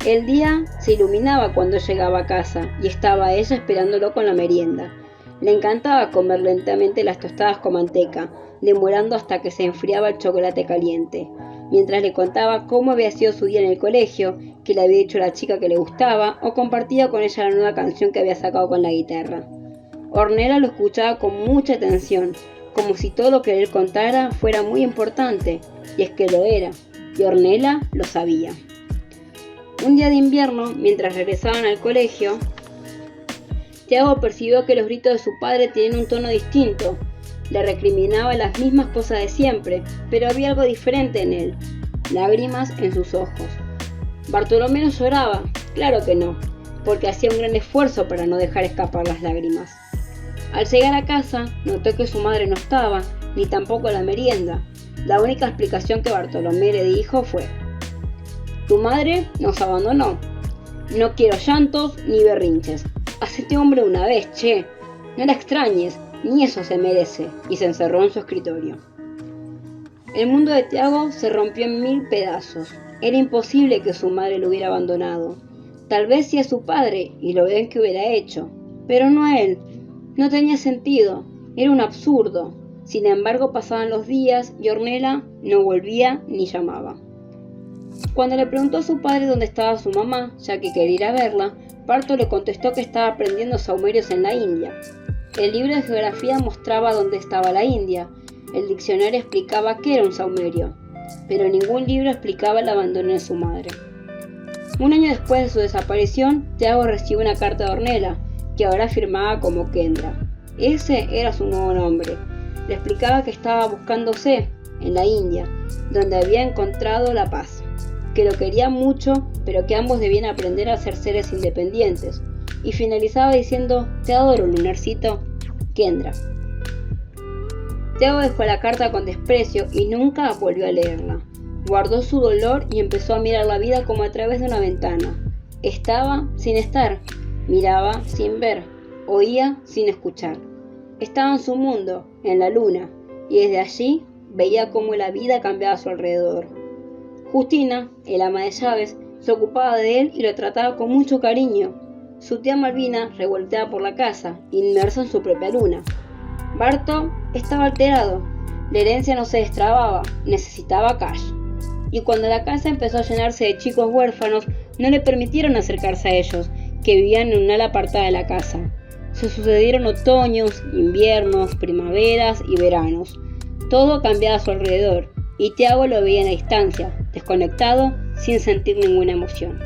El día se iluminaba cuando llegaba a casa y estaba ella esperándolo con la merienda. Le encantaba comer lentamente las tostadas con manteca, demorando hasta que se enfriaba el chocolate caliente, mientras le contaba cómo había sido su día en el colegio, que le había dicho a la chica que le gustaba o compartía con ella la nueva canción que había sacado con la guitarra. Ornella lo escuchaba con mucha atención, como si todo lo que él contara fuera muy importante, y es que lo era, y Ornella lo sabía. Un día de invierno, mientras regresaban al colegio, Tiago percibió que los gritos de su padre tenían un tono distinto. Le recriminaba las mismas cosas de siempre, pero había algo diferente en él, lágrimas en sus ojos. Bartolomé no lloraba, claro que no, porque hacía un gran esfuerzo para no dejar escapar las lágrimas. Al llegar a casa, notó que su madre no estaba, ni tampoco la merienda. La única explicación que Bartolomé le dijo fue: «Tu madre nos abandonó. No quiero llantos ni berrinches. Hacete hombre una vez, che. No la extrañes, ni eso se merece», y se encerró en su escritorio. El mundo de Tiago se rompió en 1000 pedazos. Era imposible que su madre lo hubiera abandonado. Tal vez sí a su padre, y lo bien que hubiera hecho, pero no a él. No tenía sentido, era un absurdo. Sin embargo, pasaban los días y Ornella no volvía ni llamaba. Cuando le preguntó a su padre dónde estaba su mamá, ya que quería ir a verla, Barto le contestó que estaba aprendiendo saumerios en la India. El libro de geografía mostraba dónde estaba la India, el diccionario explicaba qué era un saumerio, pero ningún libro explicaba el abandono de su madre. Un año después de su desaparición, Tiago recibió una carta de Ornella, que ahora firmaba como Kendra. Ese era su nuevo nombre. Le explicaba que estaba buscándose en la India, donde había encontrado la paz, que lo quería mucho, pero que ambos debían aprender a ser seres independientes. Y finalizaba diciendo: «Te adoro, lunarcito, Kendra». Tiago dejó la carta con desprecio y nunca volvió a leerla. Guardó su dolor y empezó a mirar la vida como a través de una ventana. Estaba sin estar, miraba sin ver, oía sin escuchar. Estaba en su mundo, en la luna, y desde allí veía cómo la vida cambiaba a su alrededor. Justina, el ama de llaves, se ocupaba de él y lo trataba con mucho cariño. Su tía Malvina revolteaba por la casa, inmersa en su propia luna. Barto estaba alterado. La herencia no se destrababa, necesitaba cash. Y cuando la casa empezó a llenarse de chicos huérfanos, no le permitieron acercarse a ellos, que vivían en un ala apartada de la casa. Se sucedieron otoños, inviernos, primaveras y veranos. Todo cambiaba a su alrededor, y Tiago lo veía en la distancia, desconectado, sin sentir ninguna emoción.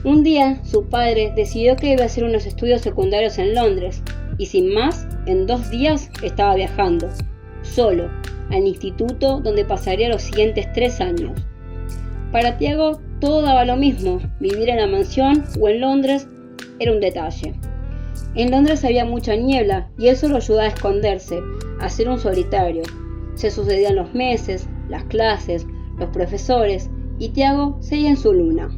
Un día, su padre decidió que iba a hacer unos estudios secundarios en Londres, y sin más, en 2 días estaba viajando, solo, al instituto donde pasaría los siguientes 3 años. Para Tiago todo daba lo mismo, vivir en la mansión o en Londres era un detalle. En Londres había mucha niebla y eso lo ayudaba a esconderse, a ser un solitario. Se sucedían los meses, las clases, los profesores y Tiago seguía en su luna.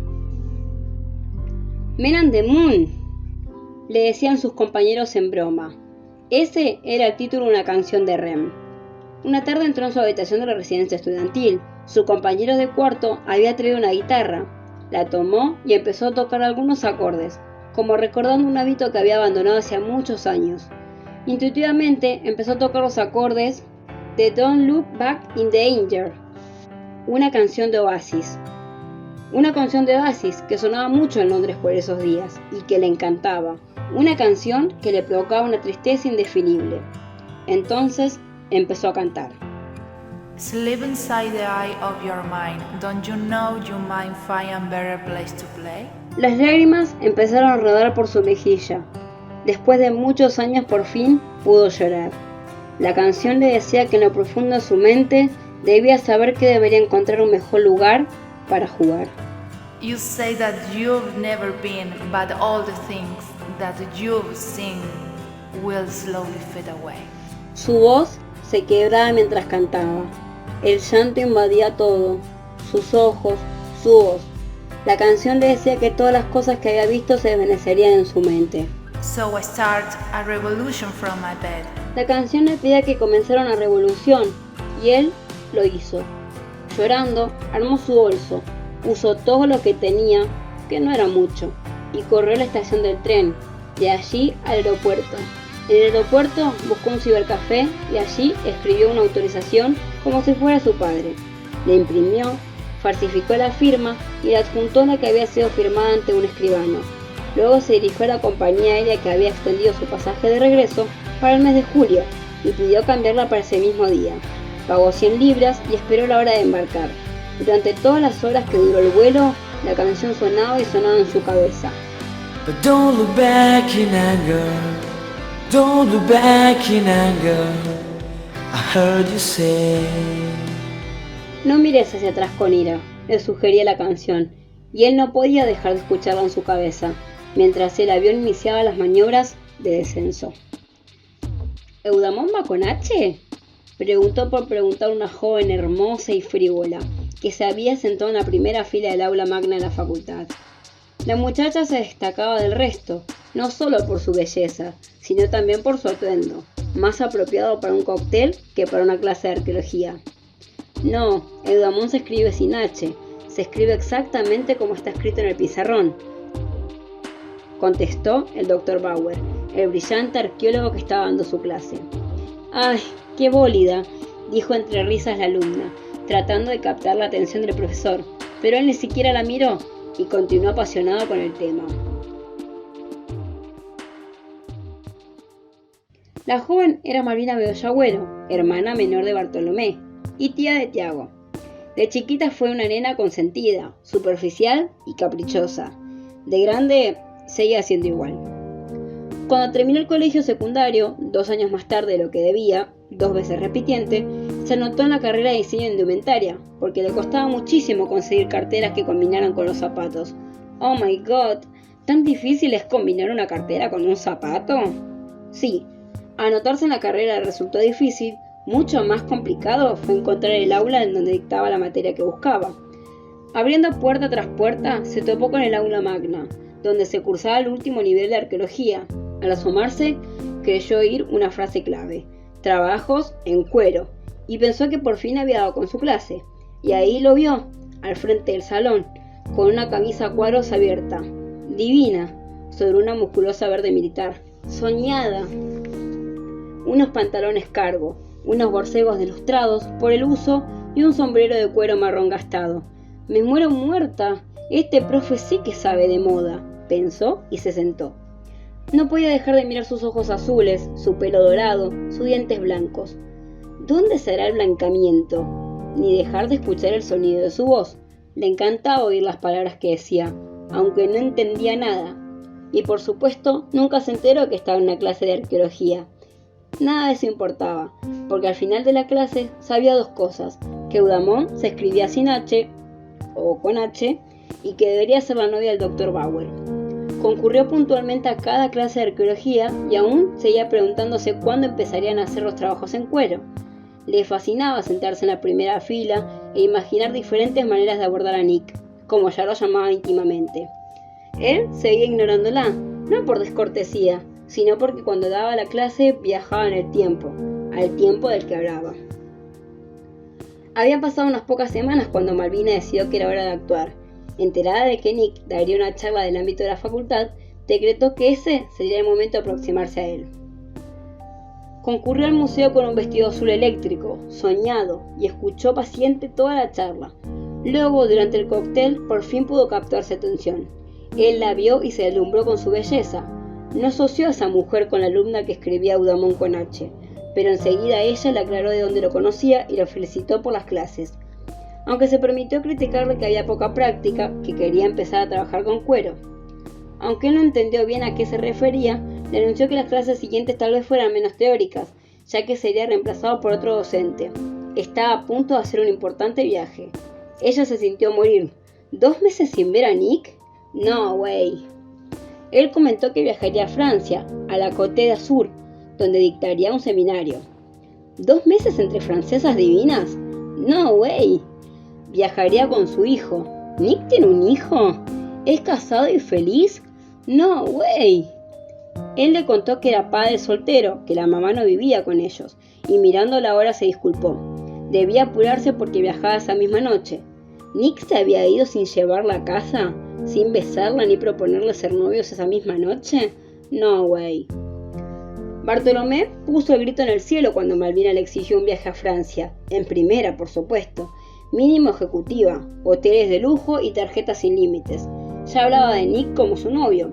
"Men and the Moon", le decían sus compañeros en broma. Ese era el título de una canción de Rem. Una tarde entró en su habitación de la residencia estudiantil. Su compañero de cuarto había traído una guitarra. La tomó y empezó a tocar algunos acordes, como recordando un hábito que había abandonado hacía muchos años. Intuitivamente empezó a tocar los acordes de Don't Look Back in Danger, una canción de Oasis. Una canción de Oasis que sonaba mucho en Londres por esos días y que le encantaba. Una canción que le provocaba una tristeza indefinible. Entonces empezó a cantar. Sleep inside the eye of your mind. Don't you know you might find a better place to play? Las lágrimas empezaron a rodar por su mejilla. Después de muchos años por fin pudo llorar. La canción le decía que en lo profundo de su mente debía saber que debería encontrar un mejor lugar para jugar. You say that you've never been, but all the things that you've seen will slowly fade away. Su voz se quebraba mientras cantaba. El llanto invadía todo, sus ojos, su voz. La canción le decía que todas las cosas que había visto se desvanecerían en su mente. So I start a revolution from my bed. La canción le pedía que comenzara una revolución, y él lo hizo. Llorando, armó su bolso, usó todo lo que tenía, que no era mucho, y corrió a la estación del tren, de allí al aeropuerto. En el aeropuerto buscó un cibercafé y allí escribió una autorización como si fuera su padre. La imprimió, falsificó la firma y la adjuntó la que había sido firmada ante un escribano. Luego se dirigió a la compañía aérea que había extendido su pasaje de regreso para el mes de julio y pidió cambiarla para ese mismo día. Pagó 100 libras y esperó la hora de embarcar. Durante todas las horas que duró el vuelo, la canción sonaba y sonaba en su cabeza. But don't look back in anger. Don't look back in anger. I heard you say. No mires hacia atrás con ira, le sugería la canción, y él no podía dejar de escucharla en su cabeza, mientras el avión iniciaba las maniobras de descenso. ¿Eudamón va con H? Preguntó por preguntar una joven hermosa y frívola, que se había sentado en la primera fila del aula magna de la facultad. La muchacha se destacaba del resto, no solo por su belleza, sino también por su atuendo, más apropiado para un cóctel que para una clase de arqueología. No, Eudamón se escribe sin H, se escribe exactamente como está escrito en el pizarrón, contestó el Dr. Bauer, el brillante arqueólogo que estaba dando su clase. ¡Ay, qué bólida!, dijo entre risas la alumna, tratando de captar la atención del profesor, pero él ni siquiera la miró y continuó apasionado con el tema. La joven era Malvina Bedoya Agüero, hermana menor de Bartolomé y tía de Tiago. De chiquita fue una nena consentida, superficial y caprichosa. De grande seguía siendo igual. Cuando terminó el colegio secundario, 2 años más tarde de lo que debía, 2 veces repitiente, se anotó en la carrera de diseño de indumentaria, porque le costaba muchísimo conseguir carteras que combinaran con los zapatos. ¡Oh my god! ¿Tan difícil es combinar una cartera con un zapato? Sí, anotarse en la carrera le resultó difícil. Mucho más complicado fue encontrar el aula en donde dictaba la materia que buscaba. Abriendo puerta tras puerta, se topó con el aula magna, donde se cursaba el último nivel de arqueología. Al asomarse, creyó oír una frase clave: trabajos en cuero, y pensó que por fin había dado con su clase. Y ahí lo vio, al frente del salón, con una camisa a cuadros abierta, divina, sobre una musculosa verde militar, soñada. Unos pantalones cargo, unos borcegos delustrados por el uso y un sombrero de cuero marrón gastado. Me muero muerta, este profe sí que sabe de moda, pensó y se sentó. No podía dejar de mirar sus ojos azules, su pelo dorado, sus dientes blancos. ¿Dónde será el blancamiento? Ni dejar de escuchar el sonido de su voz. Le encantaba oír las palabras que decía, aunque no entendía nada. Y por supuesto, nunca se enteró que estaba en una clase de arqueología. Nada de eso importaba, porque al final de la clase sabía 2 cosas: que Eudamón se escribía sin H, o con H, y que debería ser la novia del Dr. Bauer. Concurrió puntualmente a cada clase de arqueología y aún seguía preguntándose cuándo empezarían a hacer los trabajos en cuero. Le fascinaba sentarse en la primera fila e imaginar diferentes maneras de abordar a Nick, como ya lo llamaba íntimamente. Él seguía ignorándola, no por descortesía, sino porque cuando daba la clase viajaba en el tiempo, al tiempo del que hablaba. Habían pasado unas pocas semanas cuando Malvina decidió que era hora de actuar. Enterada de que Nick daría una charla del ámbito de la facultad, decretó que ese sería el momento de aproximarse a él. Concurrió al museo con un vestido azul eléctrico, soñado, y escuchó paciente toda la charla. Luego, durante el cóctel, por fin pudo captar su atención. Él la vio y se deslumbró con su belleza. No asoció a esa mujer con la alumna que escribía Eudamón con H, pero enseguida ella le aclaró de dónde lo conocía y lo felicitó por las clases. Aunque se permitió criticarle que había poca práctica, que quería empezar a trabajar con cuero. Aunque él no entendió bien a qué se refería, le anunció que las clases siguientes tal vez fueran menos teóricas, ya que sería reemplazado por otro docente. Estaba a punto de hacer un importante viaje. Ella se sintió morir. ¿2 meses sin ver a Nick? No, way. Él comentó que viajaría a Francia, a la Côte d'Azur, donde dictaría un seminario. ¿2 meses entre francesas divinas? No, way. Viajaría con su hijo. ¿Nick tiene un hijo? ¿Es casado y feliz? No, way. Él le contó que era padre soltero, que la mamá no vivía con ellos, y mirando la hora se disculpó. Debía apurarse porque viajaba esa misma noche. ¿Nick se había ido sin llevarla a casa? ¿Sin besarla ni proponerle ser novios esa misma noche? No, way. Bartolomé puso el grito en el cielo cuando Malvina le exigió un viaje a Francia, en primera, por supuesto, mínimo ejecutiva, hoteles de lujo y tarjetas sin límites. Ya hablaba de Nick como su novio.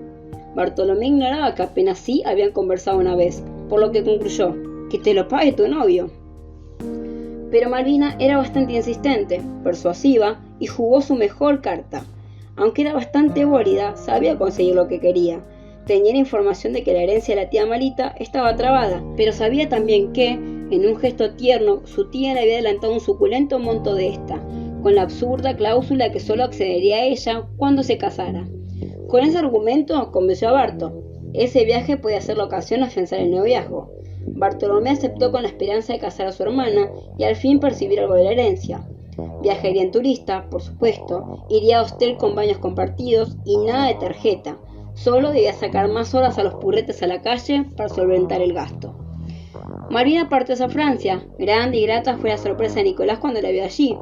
Bartolomé ignoraba que apenas sí habían conversado una vez, por lo que concluyó, que te lo pague tu novio. Pero Malvina era bastante insistente, persuasiva y jugó su mejor carta. Aunque era bastante bólida, sabía conseguir lo que quería. Tenía la información de que la herencia de la tía Malita estaba trabada, pero sabía también que, en un gesto tierno, su tía le había adelantado un suculento monto de esta, con la absurda cláusula que solo accedería a ella cuando se casara. Con ese argumento convenció a Barto. Ese viaje podía ser la ocasión de afianzar el noviazgo. Bartolomé aceptó con la esperanza de casar a su hermana y al fin percibir algo de la herencia. Viajaría en turista, por supuesto, iría a hostel con baños compartidos y nada de tarjeta. Solo debía sacar más horas a los purretes a la calle para solventar el gasto. Malvina partió hacia Francia. Grande y grata fue la sorpresa de Nicolás cuando la vio allí.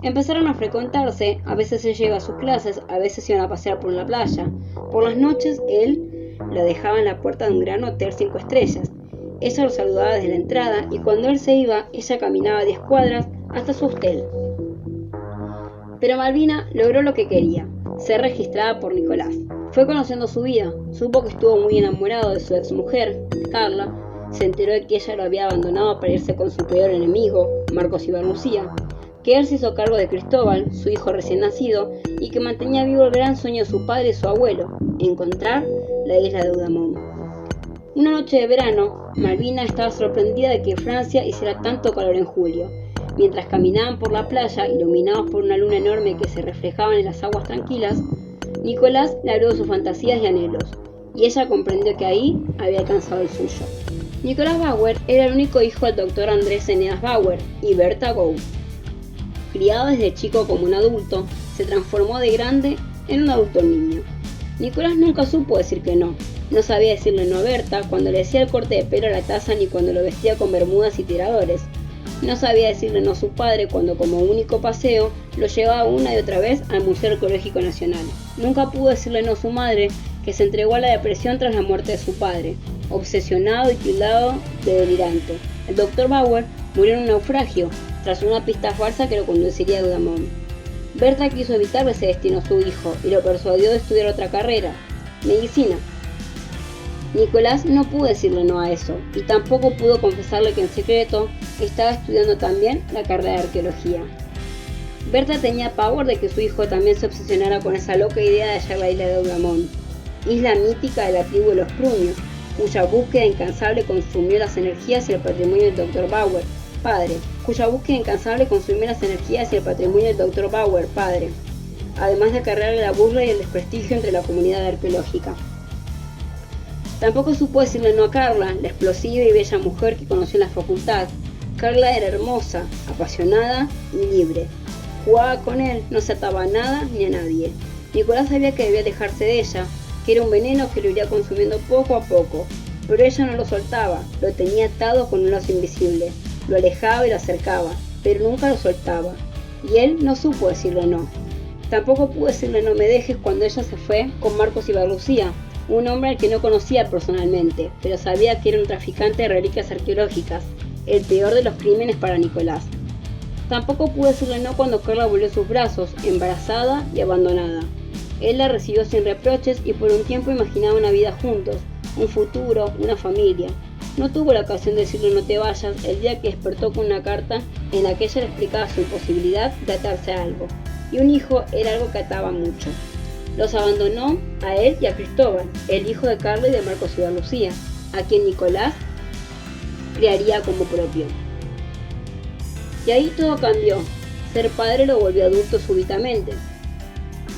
Empezaron a frecuentarse, a veces ella iba a sus clases, a veces iban a pasear por la playa. Por las noches, él la dejaba en la puerta de un gran hotel 5 estrellas. Ella lo saludaba desde la entrada y cuando él se iba, ella caminaba 10 cuadras hasta su hostel. Pero Malvina logró lo que quería, ser registrada por Nicolás. Fue conociendo su vida, supo que estuvo muy enamorado de su exmujer, Carla, se enteró de que ella lo había abandonado para irse con su peor enemigo, Marcos Ibarnucía, que él se hizo cargo de Cristóbal, su hijo recién nacido, y que mantenía vivo el gran sueño de su padre y su abuelo, encontrar la isla de Eudamón. Una noche de verano, Malvina estaba sorprendida de que Francia hiciera tanto calor en julio. Mientras caminaban por la playa, iluminados por una luna enorme que se reflejaba en las aguas tranquilas, Nicolás le habló de sus fantasías y anhelos, y ella comprendió que ahí había alcanzado el suyo. Nicolás Bauer era el único hijo del doctor Andrés Eneas Bauer y Berta Gou. Criado desde chico como un adulto, se transformó de grande en un adulto niño. Nicolás nunca supo decir que no. No sabía decirle no a Berta cuando le decía el corte de pelo a la taza ni cuando lo vestía con bermudas y tiradores. No sabía decirle no a su padre cuando como único paseo lo llevaba una y otra vez al Museo Arqueológico Nacional. Nunca pudo decirle no a su madre, que se entregó a la depresión tras la muerte de su padre, obsesionado y tildado de delirante. El Dr. Bauer murió en un naufragio, tras una pista falsa que lo conduciría a Eudamón. Berta quiso evitarle ese destino a su hijo y lo persuadió de estudiar otra carrera, medicina. Nicolás no pudo decirle no a eso, y tampoco pudo confesarle que en secreto estaba estudiando también la carrera de arqueología. Berta tenía pavor de que su hijo también se obsesionara con esa loca idea de hallar la isla de Eudamón, isla mítica de la tribu de los Pruños, cuya búsqueda incansable consumió las energías y el patrimonio del Dr. Bauer, padre. además de acarrearle la burla y el desprestigio entre la comunidad arqueológica. Tampoco supo decirle no a Carla, la explosiva y bella mujer que conoció en la facultad. Carla era hermosa, apasionada y libre. Jugaba con él, no se ataba a nada ni a nadie. Nicolás sabía que debía alejarse de ella, que era un veneno que lo iría consumiendo poco a poco, pero ella no lo soltaba, lo tenía atado con un lazo invisible, lo alejaba y lo acercaba, pero nunca lo soltaba, y él no supo decirle no. Tampoco pudo decirle no me dejes cuando ella se fue con Marcos Ibarlucía, un hombre al que no conocía personalmente, pero sabía que era un traficante de reliquias arqueológicas, el peor de los crímenes para Nicolás. Tampoco pudo decirle no cuando Carla volvió a sus brazos, embarazada y abandonada. Él la recibió sin reproches y por un tiempo imaginaba una vida juntos, un futuro, una familia. No tuvo la ocasión de decirle no te vayas el día que despertó con una carta en la que ella le explicaba su imposibilidad de atarse a algo. Y un hijo era algo que ataba mucho. Los abandonó a él y a Cristóbal, el hijo de Carla y de Marcos Ibarlucía, a quien Nicolás criaría como propio. Y ahí todo cambió. Ser padre lo volvió adulto súbitamente,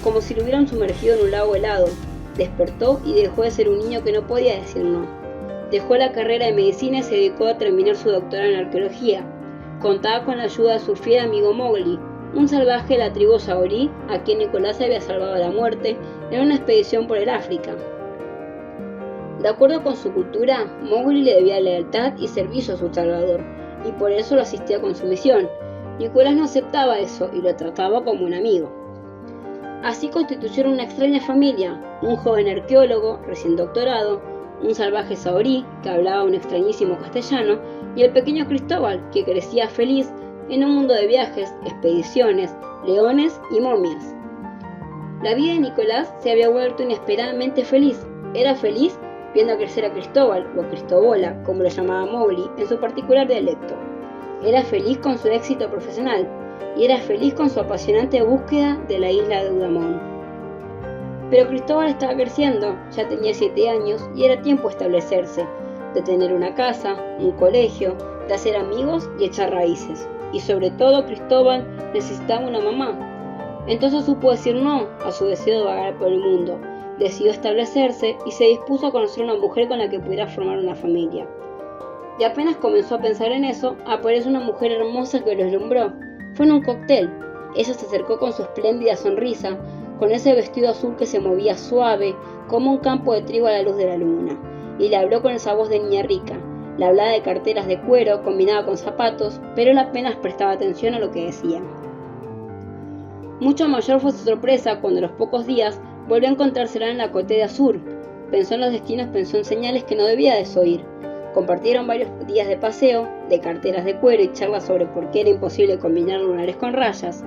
como si lo hubieran sumergido en un lago helado. Despertó y dejó de ser un niño que no podía decir no. Dejó la carrera de medicina y se dedicó a terminar su doctorado en arqueología. Contaba con la ayuda de su fiel amigo Mowgli, un salvaje de la tribu saorí a quien Nicolás había salvado de la muerte en una expedición por el África. De acuerdo con su cultura, Mowgli le debía lealtad y servicio a su salvador, y por eso lo asistía con su misión. Nicolás no aceptaba eso y lo trataba como un amigo. Así constituyeron una extraña familia, un joven arqueólogo recién doctorado, un salvaje saorí que hablaba un extrañísimo castellano y el pequeño Cristóbal que crecía feliz en un mundo de viajes, expediciones, leones y momias. La vida de Nicolás se había vuelto inesperadamente feliz. Era feliz viendo crecer a Cristóbal, o Cristobola, como lo llamaba Mowgli, en su particular dialecto. Era feliz con su éxito profesional, y era feliz con su apasionante búsqueda de la isla de Udamón. Pero Cristóbal estaba creciendo, ya tenía 7 años, y era tiempo de establecerse, de tener una casa, un colegio, de hacer amigos y echar raíces. Y sobre todo Cristóbal necesitaba una mamá. Entonces supo decir no a su deseo de vagar por el mundo. Decidió establecerse y se dispuso a conocer una mujer con la que pudiera formar una familia. Y apenas comenzó a pensar en eso, apareció una mujer hermosa que lo deslumbró. Fue en un cóctel. Ella se acercó con su espléndida sonrisa, con ese vestido azul que se movía suave, como un campo de trigo a la luz de la luna, y le habló con esa voz de niña rica. Le hablaba de carteras de cuero combinada con zapatos, pero él apenas prestaba atención a lo que decía. Mucho mayor fue su sorpresa cuando a los pocos días volvió a encontrársela en la Côte d'Azur. Pensó en los destinos, pensó en señales que no debía desoír. Compartieron varios días de paseo, de carteras de cuero y charlas sobre por qué era imposible combinar lunares con rayas.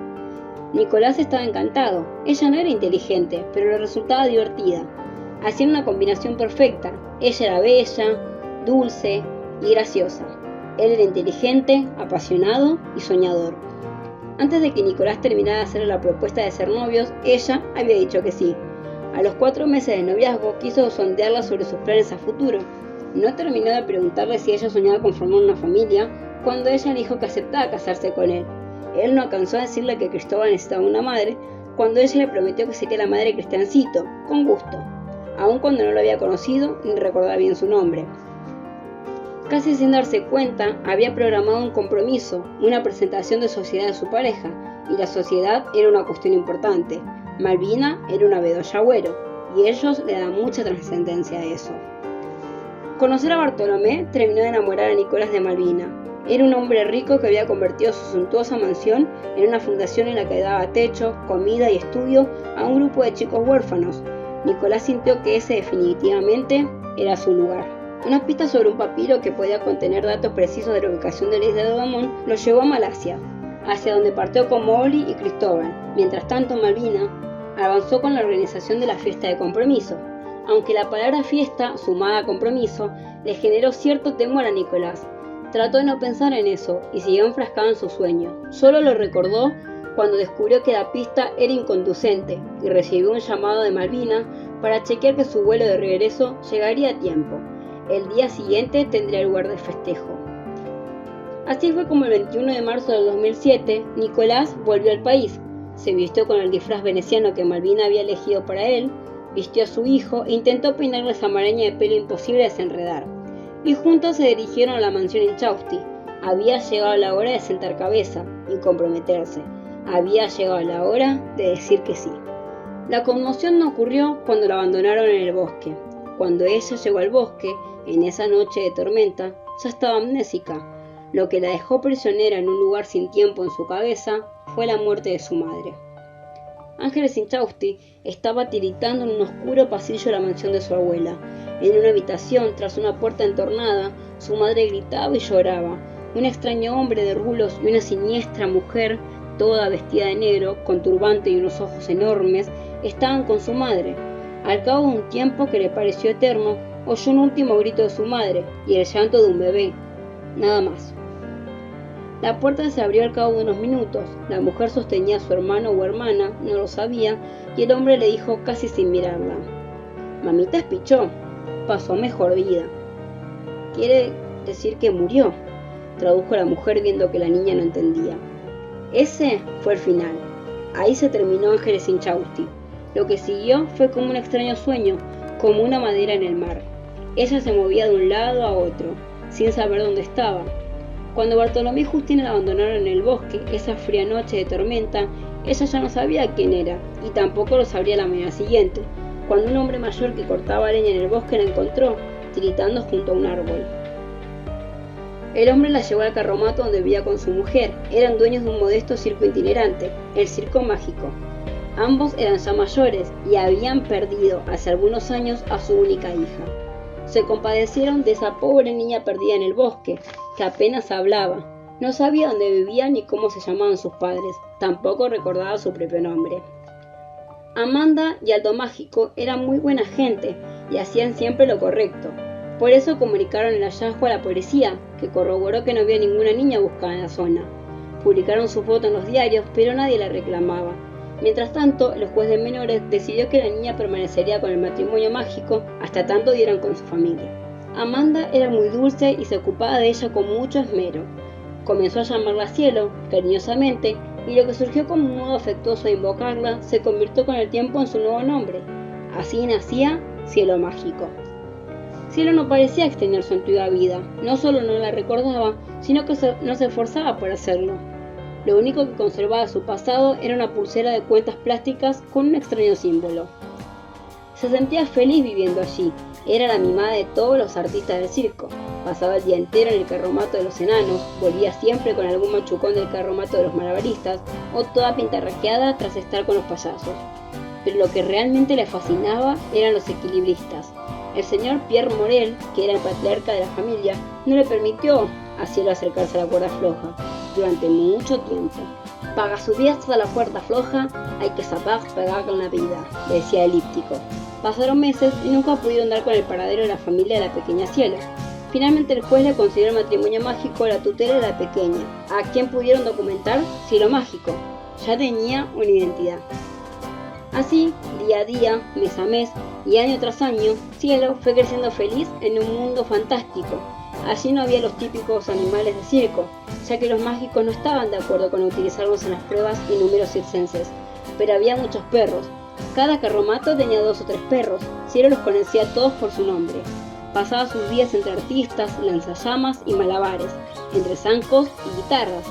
Nicolás estaba encantado. Ella no era inteligente, pero le resultaba divertida. Hacían una combinación perfecta. Ella era bella, dulce y graciosa. Él era inteligente, apasionado y soñador. Antes de que Nicolás terminara de hacerle la propuesta de ser novios, ella había dicho que sí. A los 4 meses de noviazgo quiso sondearla sobre sus planes a futuro. No terminó de preguntarle si ella soñaba con formar una familia cuando ella le dijo que aceptaba casarse con él. Él no alcanzó a decirle que Cristóbal necesitaba una madre cuando ella le prometió que sería la madre de Cristiancito, con gusto, aun cuando no lo había conocido ni recordaba bien su nombre. Casi sin darse cuenta, había programado un compromiso, una presentación de sociedad de su pareja, y la sociedad era una cuestión importante. Malvina era una bedoya agüero, y ellos le daban mucha trascendencia a eso. Conocer a Bartolomé terminó de enamorar a Nicolás de Malvina. Era un hombre rico que había convertido su suntuosa mansión en una fundación en la que daba techo, comida y estudio a un grupo de chicos huérfanos. Nicolás sintió que ese definitivamente era su lugar. Una pista sobre un papiro que podía contener datos precisos de la ubicación de la isla de Udamón lo llevó a Malasia, hacia donde partió con Mowgli y Cristóbal. Mientras tanto, Malvina avanzó con la organización de la fiesta de compromiso. Aunque la palabra fiesta, sumada a compromiso, le generó cierto temor a Nicolás. Trató de no pensar en eso y siguió enfrascado en su sueño. Solo lo recordó cuando descubrió que la pista era inconducente y recibió un llamado de Malvina para chequear que su vuelo de regreso llegaría a tiempo. El día siguiente tendría lugar del festejo. Así fue como el 21 de marzo del 2007, Nicolás volvió al país. se vistió con el disfraz veneciano que Malvina había elegido para él, vistió a su hijo e intentó peinarle esa maraña de pelo imposible de desenredar. Y juntos se dirigieron a la mansión Inchausti. Había llegado la hora de sentar cabeza y comprometerse. Había llegado la hora de decir que sí. La conmoción no ocurrió cuando la abandonaron en el bosque. Cuando ella llegó al bosque, en esa noche de tormenta, ya estaba amnésica. Lo que la dejó prisionera en un lugar sin tiempo en su cabeza fue la muerte de su madre. Ángeles Inchausti estaba tiritando en un oscuro pasillo de la mansión de su abuela. En una habitación, tras una puerta entornada, su madre gritaba y lloraba. Un extraño hombre de rulos y una siniestra mujer, toda vestida de negro, con turbante y unos ojos enormes, estaban con su madre. Al cabo de un tiempo que le pareció eterno, oyó un último grito de su madre y el llanto de un bebé. Nada más. La puerta se abrió al cabo de unos minutos. La mujer sostenía a su hermano o hermana, no lo sabía, y el hombre le dijo casi sin mirarla: «Mamita espichó, pasó mejor vida». «Quiere decir que murió», tradujo la mujer viendo que la niña no entendía. Ese fue el final. Ahí se terminó Ángeles Inchausti. Lo que siguió fue como un extraño sueño, como una madera en el mar. Ella se movía de un lado a otro, sin saber dónde estaba. Cuando Bartolomé y Justina la abandonaron en el bosque, esa fría noche de tormenta, ella ya no sabía quién era, y tampoco lo sabría la mañana siguiente, cuando un hombre mayor que cortaba leña en el bosque la encontró, tiritando junto a un árbol. El hombre la llevó al carromato donde vivía con su mujer. Eran dueños de un modesto circo itinerante, el Circo Mágico. Ambos eran ya mayores y habían perdido hace algunos años a su única hija. Se compadecieron de esa pobre niña perdida en el bosque, que apenas hablaba. No sabía dónde vivía ni cómo se llamaban sus padres, tampoco recordaba su propio nombre. Amanda y Aldo Mágico eran muy buena gente y hacían siempre lo correcto. Por eso comunicaron el hallazgo a la policía, que corroboró que no había ninguna niña buscada en la zona. Publicaron su foto en los diarios, pero nadie la reclamaba. Mientras tanto, el juez de menores decidió que la niña permanecería con el matrimonio mágico hasta tanto dieran con su familia. Amanda era muy dulce y se ocupaba de ella con mucho esmero. Comenzó a llamarla Cielo, cariñosamente, y lo que surgió como un modo afectuoso de invocarla se convirtió con el tiempo en su nuevo nombre. Así nacía Cielo Mágico. Cielo no parecía extrañar su antigua vida, no solo no la recordaba, sino que no se esforzaba por hacerlo. Lo único que conservaba de su pasado era una pulsera de cuentas plásticas con un extraño símbolo. Se sentía feliz viviendo allí, era la mimada de todos los artistas del circo. Pasaba el día entero en el carromato de los enanos, volvía siempre con algún machucón del carromato de los malabaristas, o toda pintarrajeada tras estar con los payasos. Pero lo que realmente le fascinaba eran los equilibristas. El señor Pierre Morel, que era el patriarca de la familia, no le permitió a Cielo acercarse a la cuerda floja durante mucho tiempo. Para subir hasta la cuerda floja hay que saber pegar con la vida, le decía Elíptico. Pasaron meses y nunca pudieron dar con el paradero de la familia de la pequeña Cielo. Finalmente el juez le concedió el matrimonio mágico a la tutela de la pequeña, a quien pudieron documentar Cielo Mágico. Ya tenía una identidad. Así, día a día, mes a mes y año tras año, Cielo fue creciendo feliz en un mundo fantástico. Allí no había los típicos animales de circo, ya que los mágicos no estaban de acuerdo con utilizarlos en las pruebas y números circenses, pero había muchos perros. Cada carromato tenía 2 o 3 perros. Cielo los conocía a todos por su nombre. Pasaba sus días entre artistas, lanzallamas y malabares, entre zancos y guitarras.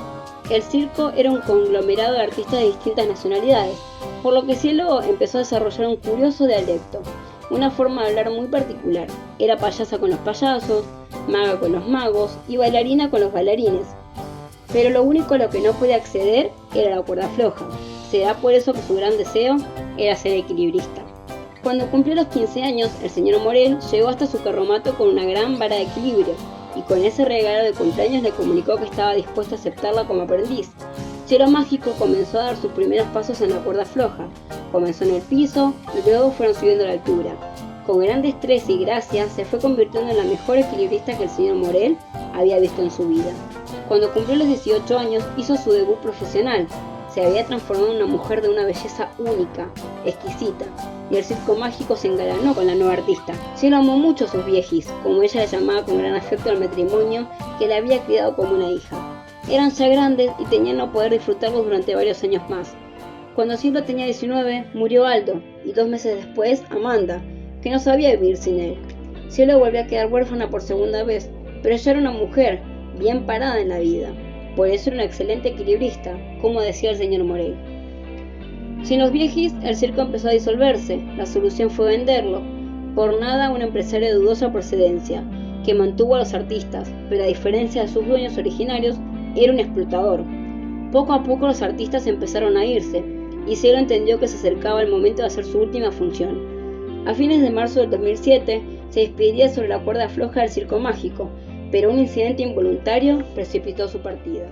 El circo era un conglomerado de artistas de distintas nacionalidades, por lo que Cielo empezó a desarrollar un curioso dialecto, una forma de hablar muy particular. Era payasa con los payasos, maga con los magos y bailarina con los bailarines. Pero lo único a lo que no podía acceder era la cuerda floja. Será por eso que su gran deseo era ser equilibrista. Cuando cumplió los 15 años, el señor Morel llegó hasta su carromato con una gran vara de equilibrio, y con ese regalo de cumpleaños le comunicó que estaba dispuesto a aceptarla como aprendiz. Cielo Mágico comenzó a dar sus primeros pasos en la cuerda floja. Comenzó en el piso y luego fueron subiendo a la altura. Con gran destreza y gracia se fue convirtiendo en la mejor equilibrista que el señor Morel había visto en su vida. Cuando cumplió los 18 años hizo su debut profesional. Se había transformado en una mujer de una belleza única, exquisita, y el circo mágico se engalanó con la nueva artista. Cielo amó mucho a sus viejis, como ella le llamaba con gran afecto al matrimonio que la había criado como una hija. Eran ya grandes y tenían no poder disfrutarlos durante varios años más. Cuando Cielo tenía 19, murió Aldo, y 2 meses después, Amanda, que no sabía vivir sin él. Cielo volvió a quedar huérfana por segunda vez, pero ella era una mujer, bien parada en la vida. Por eso era una excelente equilibrista, como decía el señor Morel. Sin los viejis, el circo empezó a disolverse. La solución fue venderlo. Por nada un empresario de dudosa procedencia, que mantuvo a los artistas, pero a diferencia de sus dueños originarios, era un explotador. Poco a poco los artistas empezaron a irse, y Cielo entendió que se acercaba el momento de hacer su última función. A fines de marzo del 2007, se despediría sobre la cuerda floja del Circo Mágico, pero un incidente involuntario precipitó su partida.